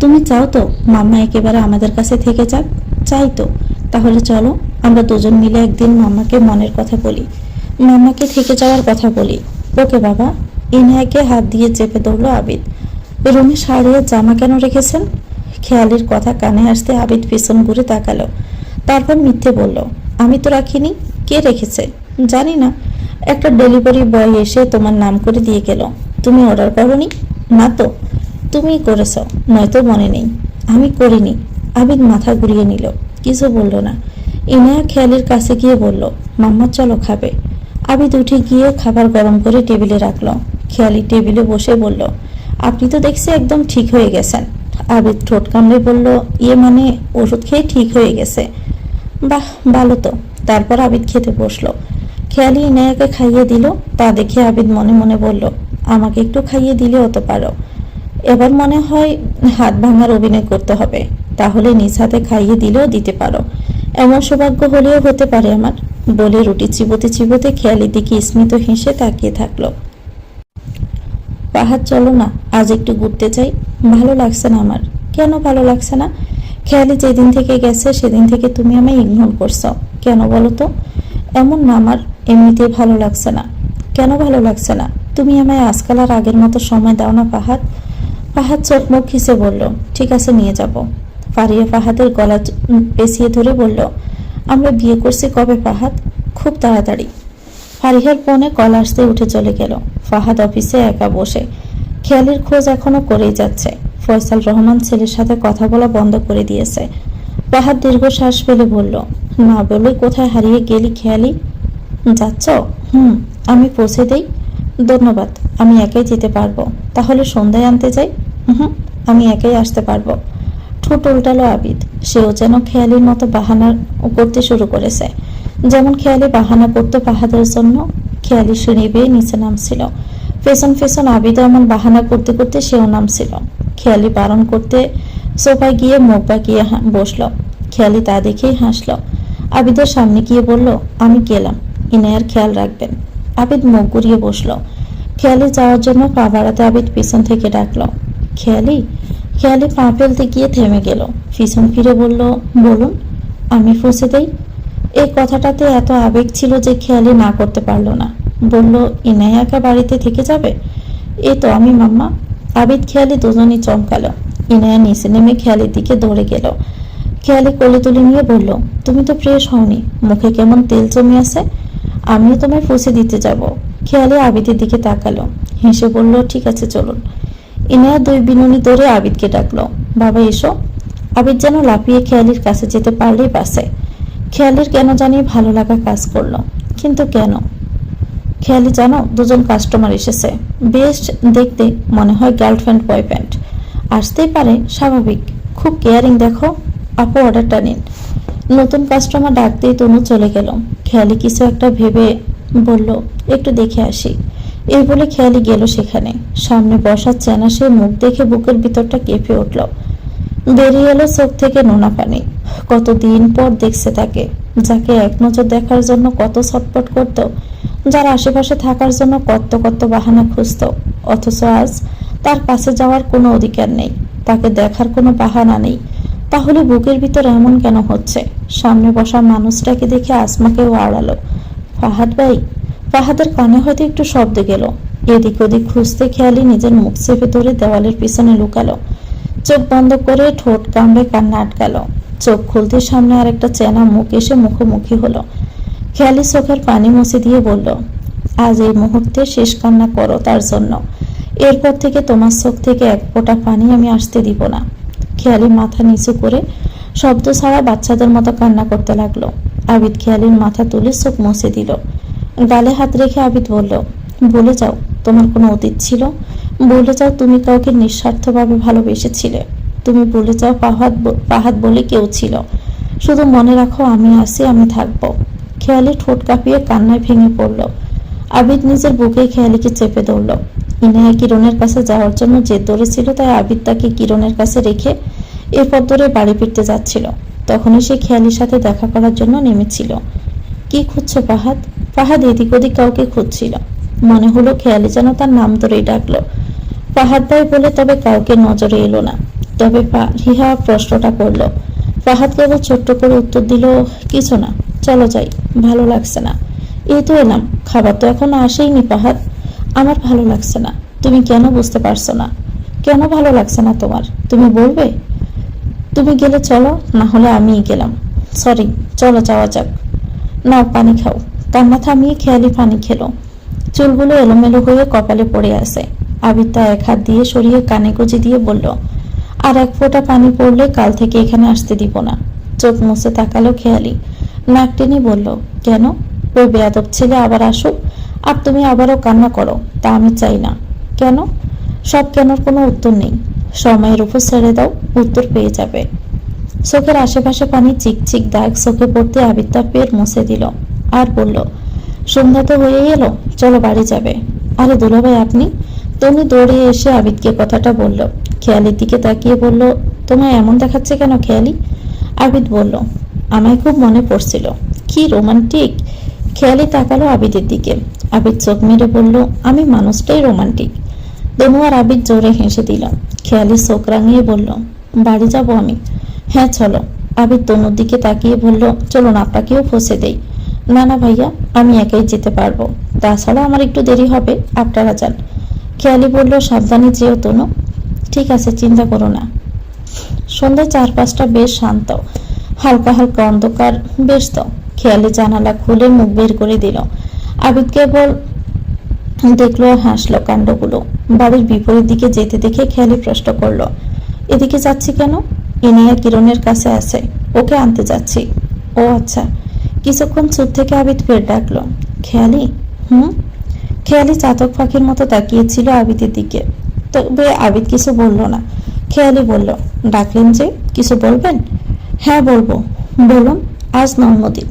তুমি চাও তো মাম্মা একেবারে আমাদের কাছে থেকে যাক? চাই তো। তাহলে চলো আমরা দুজন মিলে একদিন মাম্মাকে মনের কথা বলি, মাম্মাকে থেকে যাওয়ার কথা বলি। ওকে বাবা। ইনায়াকে হাত দিয়ে চেপে ধরলো আবিদ। রুমে শাড়ি আর জামা কেন রেখেছেন? খেয়ালির কথা কানে আসতে আবিদ পিছন ঘুরে তাকালো। তারপর মিথ্যে বলল, আমি তো রাখিনি। কে রেখেছে? জানি না, একটা ডেলিভারি বয় এসে তোমার নাম করে দিয়ে গেল। তুমি অর্ডার করনি? না তো। তুমি করেছ, নয়তো মনে নেই। আমি করিনি। আবিদ মাথা ঘুরিয়ে নিল, কিছু বলল না। ইনায়া খেয়ালির কাছে গিয়ে বলল, মাম্মা চলো খাবে। আবিদ উঠে গিয়ে খাবার গরম করে টেবিলে রাখলো। খেয়ালি টেবিলে বসে বলল, আপনি তো দেখছি একদম ঠিক হয়ে গেছেন। আবিদ ঠোঁট কামড়ে বলল, ইয়ে মানে ওষুধ খেয়ে ঠিক হয়ে গেছে। বাহ, ভালো তো। তারপর আবিদ খেতে বসলো। খেয়ালি ইনায়াকে খাইয়ে দিল। তা দেখে আবিদ মনে মনে বলল, আমাকে একটু খাইয়ে দিলেও তো পারো। এবার মনে হয় হাত ভাঙার অভিনয় করতে হবে, তাহলে নিজ হাতে খাইয়ে দিলেও দিতে পারো। এমন সৌভাগ্য হলেও হতে পারে আমার। বলে রুটি চিবোতে চিবোতে খেয়ালির দিকে স্মিত হেসে তাকিয়ে থাকলো। পাহাড় চলো না, আজ একটু ঘুরতে যাই। ভালো লাগছে না আমার। কেন ভালো লাগছে না? খেয়ালি যেদিন থেকে গেছে সেদিন থেকে তুমি আমায় ইগনোর করছো। কেন বলো তো? এমন না, আমার এমনিতেই ভালো লাগছে না। কেন ভালো লাগছে না? তুমি আমায় আজকাল আর আগের মতো সময় দাও না পাহাড়। ফাহাদ চোখ মুখ খিসে বলল, ঠিক আছে নিয়ে যাব। ফারিয়া ফাহাদের গলা পেঁচিয়ে ধরে বলল, আমরা বিয়ে করছি কবে ফাহাদ? খুব তাড়াতাড়ি। ফারিহার ফোনে কল আসতে উঠে চলে গেল। ফাহাদ অফিসে একা বসে খেয়ালির খোঁজ এখনো করেই যাচ্ছে। ফয়সাল রহমান ছেলের সাথে কথা বলা বন্ধ করে দিয়েছে। ফাহাদ দীর্ঘশ্বাস ফেলে বলল, না বলে কোথায় হারিয়ে গেলি খেয়ালি? যাচ্ছ? আমি পৌঁছে দেই। ধন্যবাদ, আমি একাই যেতে পারবো। তাহলে সন্ধ্যায় আনতে যাই? হুম, আমি একাই আসতে পারবো। ঠোঁট উল্টালো আবিদ। সেও যেন খেয়ালির মতো বাহানা করতে শুরু করেছে, যেমন খেয়ালি বাহানা করতো ফাহাদের জন্য। খেয়ালি সিঁড়ি বেয়ে নিচে নামছিল। পেছন পেছন আবিদও এমন বাহানা করতে করতে সেও নামছিল। খেয়ালি বারণ করতে সোফায় গিয়ে মুখ বাঁকিয়ে বসলো। খেয়ালি তা দেখেই হাসলো। আবিদের সামনে গিয়ে বলল, আমি গেলাম, ইনায়ার খেয়াল রাখবেন। আবিদ মুখ ঘুরিয়ে বসলো। খেয়ালি যাওয়ার জন্য পা বাড়াতে আবিদ পিছন থেকে ডাকলো, খেয়ালি। খেয়ালি পা ফেলতে গিয়ে থেমে গেল। পিছন ফিরে বলল, বলুন। আমি পৌঁছে দেই। এই কথাটাতে এত আবেগ ছিল যে খেয়ালি না করতে পারলো না। বলল, ইনায়া একা বাড়িতে থেকে যাবে? এই তো আমি মাম্মা। আবিদ খেয়ালি দুজনই চমকালো। ইনায়া নিচে নেমে খেয়ালির দিকে দৌড়ে গেল। খেয়ালি কোলে তুলে নিয়ে বলল, তুমি তো ফ্রেশ হওনি, মুখে কেমন তেল জমে আছে। আমিও তোমায় পৌঁছে দিতে যাব। খেয়ালি আবিদের দিকে তাকালো, হেসে বলল, ঠিক আছে চলুন। ইনায়া দুই বিনুনি ধরে আবিদকে ডাকলো, বাবা এসো। আবিদ যেন লাফিয়ে খেয়ালির কাছে যেতে পারলেই বাসে। খেয়ালির কেন জানি ভালো লাগা কাজ করলো। কিন্তু কেন? খেয়ালি জানো, দুজন কাস্টমার এসেছে। বেশ দেখতে, মনে হয় গার্লফ্রেন্ড বয়ফ্রেন্ড। আসতেই পারে, স্বাভাবিক। খুব কেয়ারিং দেখো। আপু অর্ডারটা নিন। নতুন কাস্টমার ডাকতেই তনু চলে গেল। খেয়ালি কিছু একটা ভেবে বলল, একটু দেখে আসি। এই বলে খেয়ালি গেল সেখানে। সামনে বসার চেনা সে মুখ দেখে বুকের ভিতরটা কেঁপে উঠল। বেরিয়ে এলো চোখ থেকে নোনা পানি। কতদিন পর দেখছে তাকে, যাকে এক নজর দেখার জন্য কত ছটপট করত, যার আশেপাশে থাকার জন্য কত কত বাহানা খুঁজত। অথচ আজ তার কাছে যাওয়ার কোনো অধিকার নেই, তাকে দেখার কোনো বাহানা নেই। তাহলে বুকের ভিতর এমন কেন হচ্ছে? সামনে বসা মানুষটাকে দেখে আসমাকেও আড়ালো। ফাহাদ ভাই। ফাহাদের কানে হয়তো একটু শব্দ গেল। এদিক ওদিক খুঁজতে খেয়ালি নিজের মুখ চেপে ধরে দেওয়ালের পিছনে লুকালো। চোখ বন্ধ করে ঠোঁট কামড়ে কান্না আটকালো। চোখ খুলতে সামনে আরেকটা চেনা মুখ এসে মুখোমুখি হলো। খেয়ালি চোখের পানি মুছে দিয়ে বলল, আজ এই মুহূর্তে শেষ কান্না করো তার জন্য। এরপর থেকে তোমার চোখ থেকে এক ফোঁটা পানি আমি আসতে দিব না। খেয়ালি মাথা নিচু করে শব্দ ছাড়া বাচ্চাদের মতো কান্না করতে লাগলো। আবিদ খেয়ালির মাথা তুলে চোখ মুছে দিল। গালে হাত রেখে আবিদ বলল, বলে যাও তোমার কোনো অতীত ছিল। বলে যাও তুমি কাউকে নিঃস্বার্থভাবে ভালোবেসেছিলে। তুমি বলে যাও ফাহাদ বলে কেউ ছিল। শুধু মনে রাখো আমি আছি, আমি থাকবো। খেয়ালি ঠোঁট কাঁপিয়ে কান্নায় ভেঙে পড়ল। আবিদ নিজের বুকে খেয়ালিকে চেপে ধরল। ইনায়া কিরণের কাছে যাওয়ার জন্য জেদ ধরেছিল, তাই আবিদ তাকে কিরণের কাছে রেখে এরপর ধরে বাড়ি ফিরতে যাচ্ছিল। তখনই সে খেয়ালির সাথে দেখা করার জন্য নেমেছিল। কি খুঁজছো ফাহাদ? ফাহাদ এদিক ওদিক কাউকে খুঁজছিল। মনে হলো খেয়ালি যেন তার নাম ধরেই ডাকলো। ফাহাদ ভাই বলে তবে কাউকে নজরে এলো না। তবে ফারিহা প্রশ্নটা করলো। ফাহাদ কেবল ছোট্ট করে উত্তর দিল, কিছু না, চলো যাই, ভালো লাগছে না। এই তো এলাম, খাবার তো এখনো আসেইনি ফাহাদ। আমার ভালো লাগছে না। তুমি কেন বুঝতে পারছো না? কেন ভালো লাগছে না তোমার? তুমি বলবে? তুমি গেলে চলো, না হলে আমিই গেলাম। সরি, চলো যাওয়া যাক। নাও পানি খাও। কান্না থামিয়ে খেয়ালি পানি খেলো। চুলগুলো এলোমেলো হয়ে কপালে পড়ে আছে। আবিদ তা এক হাত দিয়ে সরিয়ে কানে গুঁজে দিয়ে বলল, আর এক ফোঁটা পানি পড়লে কাল থেকে এখানে আসতে দিব না। চোখ মুছে তাকালো খেয়ালি। নাক টেনে বলল, কেন? ওই বেয়াদব ছেলে আবার আসুক আর তুমি আবারও কান্না করো, তা আমি চাই না। কেন? সব কেনর কোনো উত্তর নেই। সময়ের উপর ছেড়ে দাও, উত্তর পেয়ে যাবে। চোখের আশেপাশে পানি চিকচিক দাগ চোখে পড়তে আবিদ তার পেট মুছে দিল আর বলল, সন্ধ্যা তো হয়ে এলো, চলো বাড়ি যাবে। আরে দুলাভাই আপনি? তনু দৌড়ে এসে আবিদকে কথাটা বলল। খেয়ালির দিকে তাকিয়ে বলল, তোমায় এমন দেখাচ্ছে কেন খেয়ালি? আবিদ বলল, আমায় খুব মনে পড়ছিল। কি রোমান্টিক। খেয়ালি তাকালো আবিদের দিকে। আবিদ চোখ মেরে বলল, আমি মানুষটাই রোমান্টিক। তনু আর আবিদ জোরে হেসে দিল। খেয়ালি চোখ রাঙিয়ে বলল, বাড়ি যাব আমি। হ্যাঁ চলো। আবিদ তনুর দিকে তাকিয়ে বলল, চলুন আপনাকেও পৌঁছে দেই। না না ভাইয়া, আমি একাই যেতে পারবো। তাছাড়া আমার একটু দেরি হবে, আপনারা যান। খেয়ালি বলল, সাবধানে যেও তনু। ঠিক আছে, চিন্তা করো না। সন্ধ্যা 4-5টা বেশ শান্ত, হালকা হালকা অন্ধকার, বেশ তো। খেয়ালি জানালা খুলে মুখ বের করে দিল। আবিদ কেবল দেখলো আর হাসলো কাণ্ডগুলো। বাড়ির বিপরীত দিকে যেতে দেখে খেয়ালি প্রশ্ন করলো, এদিকে যাচ্ছি কেন? ইনিয়া কিরণের কাছে আছে, ওকে আনতে যাচ্ছি। ও আচ্ছা। কিছুক্ষণ চুপ থেকে আবিদ ফের ডাকলো, খেয়ালি। খেয়ালি চাতক পাখির মতো তাকিয়েছিল আবিদের দিকে, তবে আবিদ কিছু বলল না। খেয়ালি বলল, ডাকলেন যে, কিছু বলবেন? হ্যাঁ বলবো। বলুন। আজ জন্মদিন।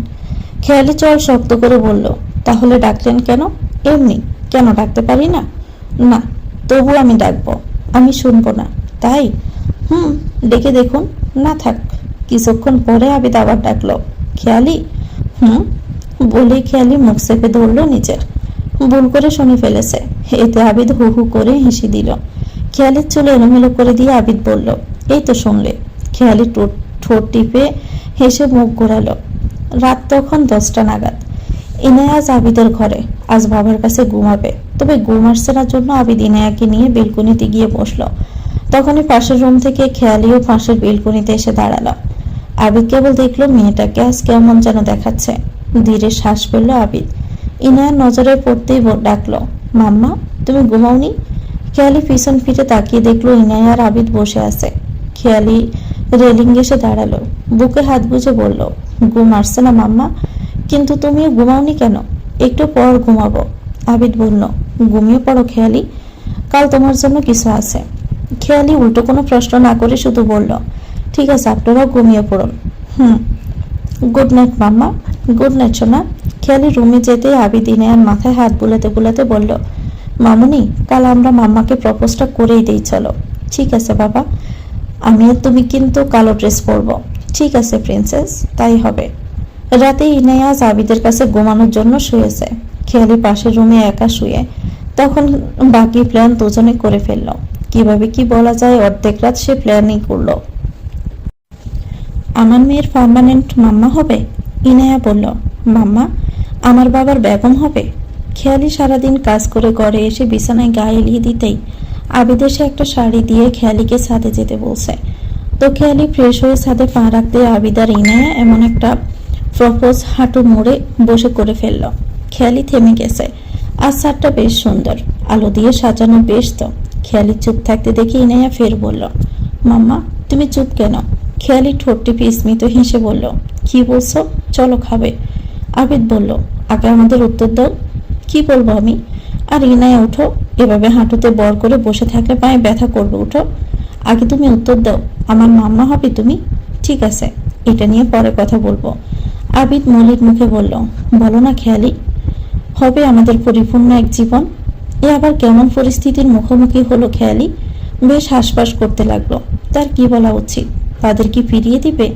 খেয়ালি চল শক্ত করে বলল, তাহলে ডাকলেন কেন? এমনি। কেন ডাকতে পারি না? না, তবু আমি ডাকবো। আমি শুনবো না, তাই? ডেকে দেখুন। না থাক। কিছুক্ষণ পরে আবিদ আবার ডাকলো, খেয়ালি। বলে খেয়ালি মুখ চেপে ধরলো নিজের। ভুল করে শুনে ফেলেছে। এতে আবিদ হু হু করে হেসে দিল। খেয়ালির চুল এলোমেলো করে দিয়ে আবিদ বলল, এই তো শুনলে। খেয়ালি ঠোঁট টিপে হেসে মুখ ঘোরালো। রাত তখন 10টা নাগাদ। ইনায়া আজ আবিদের ঘরে, আজ বাবার কাছে ঘুমাবে। তবে ঘুম আসছে না জন্য আবিদ ইনায়াকে নিয়ে বেলকনিতে গিয়ে বসলো। তখনই পাশের রুম থেকে খেয়ালিও পাশের বেলকনিতে এসে দাঁড়ালো। আবিদ কেবল দেখলো মেয়েটাকে আজ কেমন যেন দেখাচ্ছে। ধীরে শ্বাস ফেললো আবিদ। ইনায়ার নজরে পড়তেই ডাকলো, মাম্মা, তুমি ঘুমাওনি? খেয়ালি পিছন ফিরে তাকিয়ে দেখলো ইনায়া আর আবিদ বসে আছে। খেয়ালি রেলিং এসে দাঁড়ালো, বুকে হাত গুজে বলল, ঘুম আসছে না মাম্মা? কিন্তু তুমিও ঘুমাওনি কেন? একটু পর ঘুমাবো। আবিদ বলল, ঘুমিয়ে পড়ো খেয়ালি, কাল তোমার জন্য কিছু আছে। খেয়ালি উল্টো কোনো প্রশ্ন না করে শুধু বলল, ঠিক আছে, আপনারাও ঘুমিয়ে পড়ুন। গুড নাইট মাম্মা। গুড নাইট সোনা। খেয়ালি রুমে যেতে আবিদ ইনায়ার মাথায় হাত বুলাতে বুলাতে বলল, মামুনি, কাল আমরা মাম্মাকে প্রপোজটা করেই দিই চলো। ঠিক আছে বাবা, আমি আর তুমি কিন্তু কালো ড্রেস পরবো। ঠিক আছে প্রিন্সেস, তাই হবে। রাতে ইনায়া আবিদের কাছে ঘুমানোর জন্য শুয়েছে। খেয়ালি পাশের রুমে একা শুয়ে। তখন বাকি প্ল্যান দুজনে করে ফেললো। কিভাবে কি বলা যায়, অর্ধেক রাত সে প্ল্যানই করলো। আমার মেয়ের পার্মানেন্ট মাম্মা হবে? ইনায়া বলল, মাম্মা আমার বাবার বেগম হবে? খেয়ালি সারাদিন কাজ করে ঘরে এসে বিছানায় গা এলিয়ে দিতেই আবিদ এসে একটা শাড়ি দিয়ে খেয়ালিকে ছাদে যেতে বলছে। তো খেয়ালি ফ্রেশ হয়ে ছাদে পা রাখতে আবিদ আর ইনায়া এমন একটা প্রপোজ হাঁটু মোড়ে বসে করে ফেলল। খেয়ালি থেমে গেছে। আজ ছাদটা বেশ সুন্দর, আলো দিয়ে সাজানো, বেশ তো। খেয়ালি চুপ থাকতে দেখে ইনায়া ফের বলল, মাম্মা তুমি চুপ কেন? খেয়ালি ঠোঁট টিপে স্মিত হেসে বলল, কি বলছো? চলো খাবে। আবিদ বলল, আগে আমাদের উত্তর দাও। কি বলবো আমি? আর ইনায়া, উঠো। এভাবে হাঁটুতে বর করে বসে থাকলে পায়ে ব্যথা করবে, উঠো। আগে তুমি উত্তর দাও, আমার মাম্মা হবে তুমি? ঠিক আছে, এটা নিয়ে পরে কথা বলবো। আবিদ মলিন মুখে বলল, বলো না খেয়ালি। হবে আমাদের পরিপূর্ণ এক জীবন। এ আবার কেমন পরিস্থিতির মুখোমুখি হলো খেয়ালি। বেশ হাসপাস করতে লাগলো। তার কি বলা উচিত? তাদের কি ফিরিয়ে দিবে?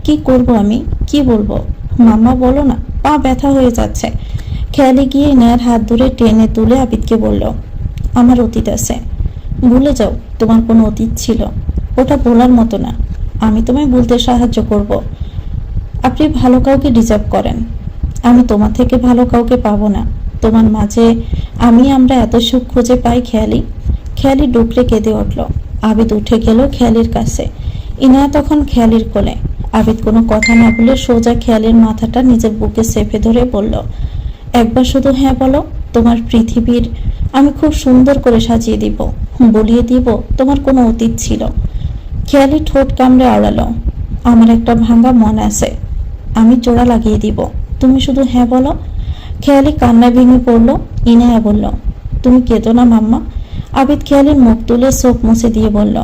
কি করব আমি? কি বলবো? মাম্মা বলো না, পা ব্যথা হয়ে যাচ্ছে। খেয়ালি গিয়ে ইনায়ার হাত ধরে টেনে তুলে আবিদকে বলল, আমার অতীত আছে, ভুলে যাও। তোমার কোনো অতীত ছিল, ওটা বলার মতো না। আমি তোমায় বলতে সাহায্য করব। আপনি ভালো কাউকে ডিজার্ভ করেন, আমি তোমার থেকে ভালো কাউকে পাবো না। তোমার মাঝে আমরা এত সুখ খুঁজে পাই খেয়ালি। খেয়ালি ডুকরে কেঁদে উঠল। আবিদ উঠে গেল খেয়ালির কাছে। ইনায়া তখন খেয়ালির কোলে। আবিদ কোনো কথা না বলে সোজা খেয়ালির মাথাটা নিজের বুকে চেপে ধরে বলল, একবার শুধু হ্যাঁ বলো। তোমার পৃথিবীর আমি খুব সুন্দর করে সাজিয়ে দিব, বলিয়ে দিব তোমার কোনো অতীত ছিল। খেয়ালি ঠোঁট কামড়ে আওড়ালো, আমার একটা ভাঙা মন আছে, আমি জোড়া লাগিয়ে দিব, তুমি শুধু হ্যাঁ বলো। খেয়ালি কান্না ভেঙে পড়লো। ইনায়া বলল, তুমি কেঁদো না মাম্মা। আবিদ খেয়ালির মুখ তুলে চোখ মুছে দিয়ে বলল,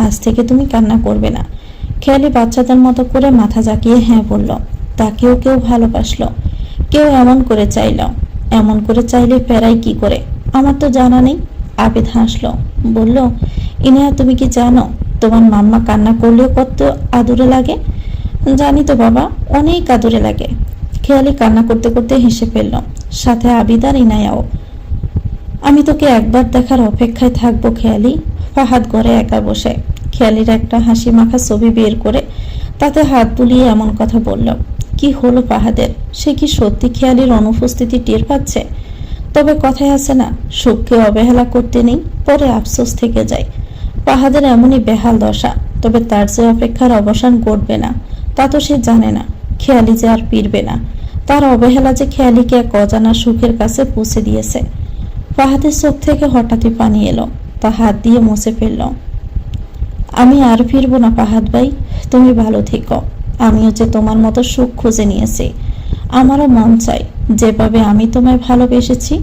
আজ থেকে তুমি কান্না করবে না। খেয়ালি বাচ্চাদের মতো করে মাথা জাকিয়ে হ্যাঁ বলল। তাকেও কেউ ভালোবাসলো, কেউ এমন করে চাইল। এমন করে চাইলে ফেরাই কি করে আমার তো জানা নেই। আবিদ হাসলো, বলল, ইনায়া তুমি কি জানো তোমার মাম্মা কান্না করলেও কত আদুরে লাগে? জানি তো বাবা, অনেক আদুরে লাগে। খেয়ালি কান্না করতে করতে হেসে ফেলল, সাথে আবিদ আর ইনায়াও। আমি তোকে একবার দেখার অপেক্ষায় থাকবো খেয়ালি। ফাহাদ ঘরে একা বসে খেয়ালির একটা হাসি মাখা ছবি বের করে তাতে হাত বুলিয়ে এমন কথা বলল। কি হলো ফাহাদের? সে কি সত্যি খেয়ালির অনুপস্থিতি টের পাচ্ছে? তবে কথায় আছে না, সুখকে অবহেলা করতে নেই, পরে আফসোস থেকে যায়। ফাহাদের এমনই বেহাল দশা, তবে তার যে অপেক্ষার অবসান ঘটবে না তা তো সে জানে না। খেয়ালি যে আর ফিরবে না, তার অবহেলা যে খেয়ালিকে এক অজানা সুখের কাছে পৌঁছে দিয়েছে। ফাহাদের চোখ থেকে হঠাৎই পানি এলো, তা হাত দিয়ে মুছে ফেলল। আমি আর ফিরবো না ফাহাদ ভাই, তুমি ভালো থেকো। আমিও যে তোমার মতো সুখ খুঁজে নিয়েছি। আমারও মন চাই যেভাবে আমি তোমায় ভালোবেসেছি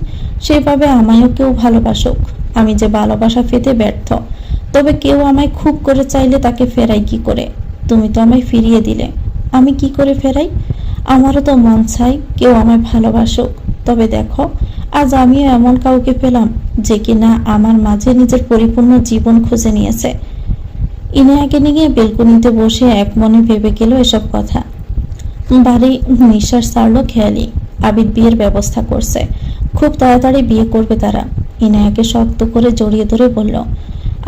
সেভাবে আমায়ও কেউ ভালোবাসুক। আমি যে ভালোবাসা পেতে ব্যর্থ, তবে কেউ আমায় খুব করে চাইলে তাকে ফেরাই কি করে? তুমি তো আমায় ফিরিয়ে দিলে, আমি কি করে ফেরাই? আমারও তো মন চাই কেউ আমায় ভালোবাসুক। তবে দেখো, আজ আমিও এমন কাউকে পেলাম যে কিনা আমার মাঝে নিজের পরিপূর্ণ জীবন খুঁজে নিয়েছে। ইনিয়াকে নিয়ে বেলকনিতে বসে এক মনে ভেবে গেল এসব কথা। বাড়ি নিঃশ্বাস ছাড়লো খেয়ালি। আবিদ বিয়ের ব্যবস্থা করছে, খুব তাড়াতাড়ি বিয়ে করবে তারা। ইনায়াকে শক্ত করে জড়িয়ে ধরে বলল,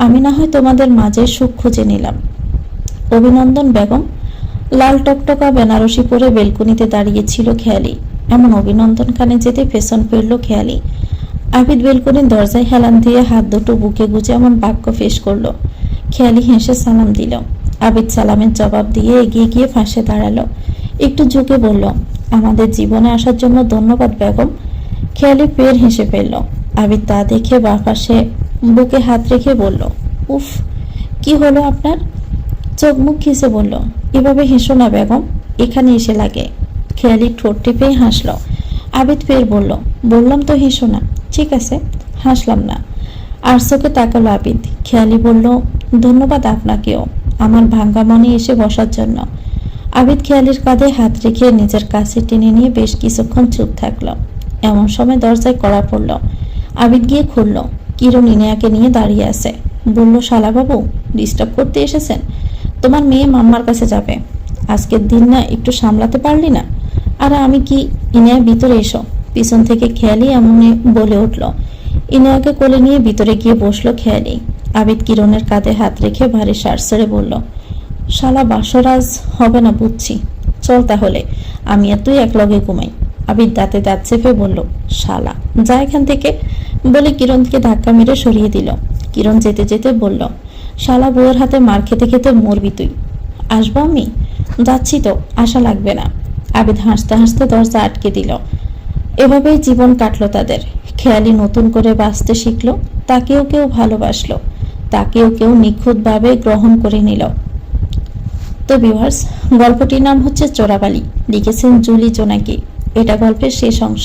আমি না হয় তোমাদের মাঝে সুখ খুঁজে নিলাম। অভিনন্দন বেগম। লাল টকটকা বেনারসি পরে বেলকনিতে দাঁড়িয়েছিল খেয়ালি। এমন অভিনন্দন খানে যেতে পেছন ফিরল খেয়ালি। আবিদ বেলকনির দরজায় হেলান দিয়ে হাত দুটো বুকে গুজে এমন বাক্য ফেস করলো। খেয়ালি হেসে সালাম দিল। আবিদ সালামের জবাব দিয়ে এগিয়ে গিয়ে পাশে দাঁড়ালো। একটু ঝুঁকে বলল, আমাদের জীবনে আসার জন্য ধন্যবাদ বেগম। খেয়ালি ফের হেসে ফেলল। আবিদ তা দেখে বাঁ পাশে বুকে হাত রেখে বলল, উফ, কি হলো আপনার? চোখ মুখ খিসে বলল, এভাবে হেসো না বেগম, এখানে এসে লাগে। খেয়ালি ঠোঁট টিপে হাসল। আবিদ ফের বলল, বললাম তো হেসো না। ঠিক আছে, হাসলাম না। আর চোখে তাকালো আবিদ। খেয়ালি বলল, ধন্যবাদ আপনাকেও আমার ভাঙ্গা মনে এসে বসার জন্য। আবিদ খেয়ালির কাঁধে হাত রেখে নিজের কাছে টেনে নিয়ে বেশ কিছুক্ষণ চুপ থাকলো। এমন সময় দরজায় কড়া পড়ল। আবিদ গিয়ে খুলল। কিরণ ইনিয়াকে নিয়ে দাঁড়িয়ে আছে। বলল, শালাবাবু, ডিস্টার্ব করতে এসেছেন? তোমার মেয়ে মাম্মার কাছে যাবে, আজকের দিন না একটু সামলাতে পারলি না? আর আমি কি? ইনিয়া ভিতরে এসো। পিছন থেকে খেয়ালি এমনি বলে উঠল। ইনিয়াকে কোলে নিয়ে ভিতরে গিয়ে বসলো খেয়ালি। আবিদ কিরণের কাঁধে হাত রেখে ভারী শ্বাস ছেড়ে বলল, শালা বাসরাজ হবে না বুঝছি, চল তাহলে আমি আর তুই একলগে ঘুমাই। আবিদ দাঁতে দাঁত চেপে বলল, শালা যা এখান থেকে, বলে কিরণকে ধাক্কা মেরে সরিয়ে দিল। কিরণ যেতে যেতে বলল, শালা বউয়ের হাতে মার খেতে খেতে মরবি তুই। আসবো আমি? যাচ্ছি তো, আশা লাগবে না। আবিদ হাসতে হাসতে দরজা আটকে দিল। এভাবেই জীবন কাটলো তাদের। খেয়ালি নতুন করে বাঁচতে শিখলো, তাকেও কেউ ভালোবাসলো, তাকেও কেউ নিখুঁতভাবে গ্রহণ করে নিল। তো ভিউয়ার্স, গল্পটির নাম হচ্ছে চোরাবালি, লিখেছেন জুলি জোনাকি। এটা গল্পের শেষ অংশ।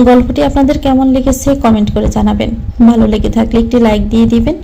গল্পটি আপনাদের কেমন লেগেছে কমেন্ট করে জানাবেন। ভালো লেগে থাকলে একটি লাইক দিয়ে দিবেন।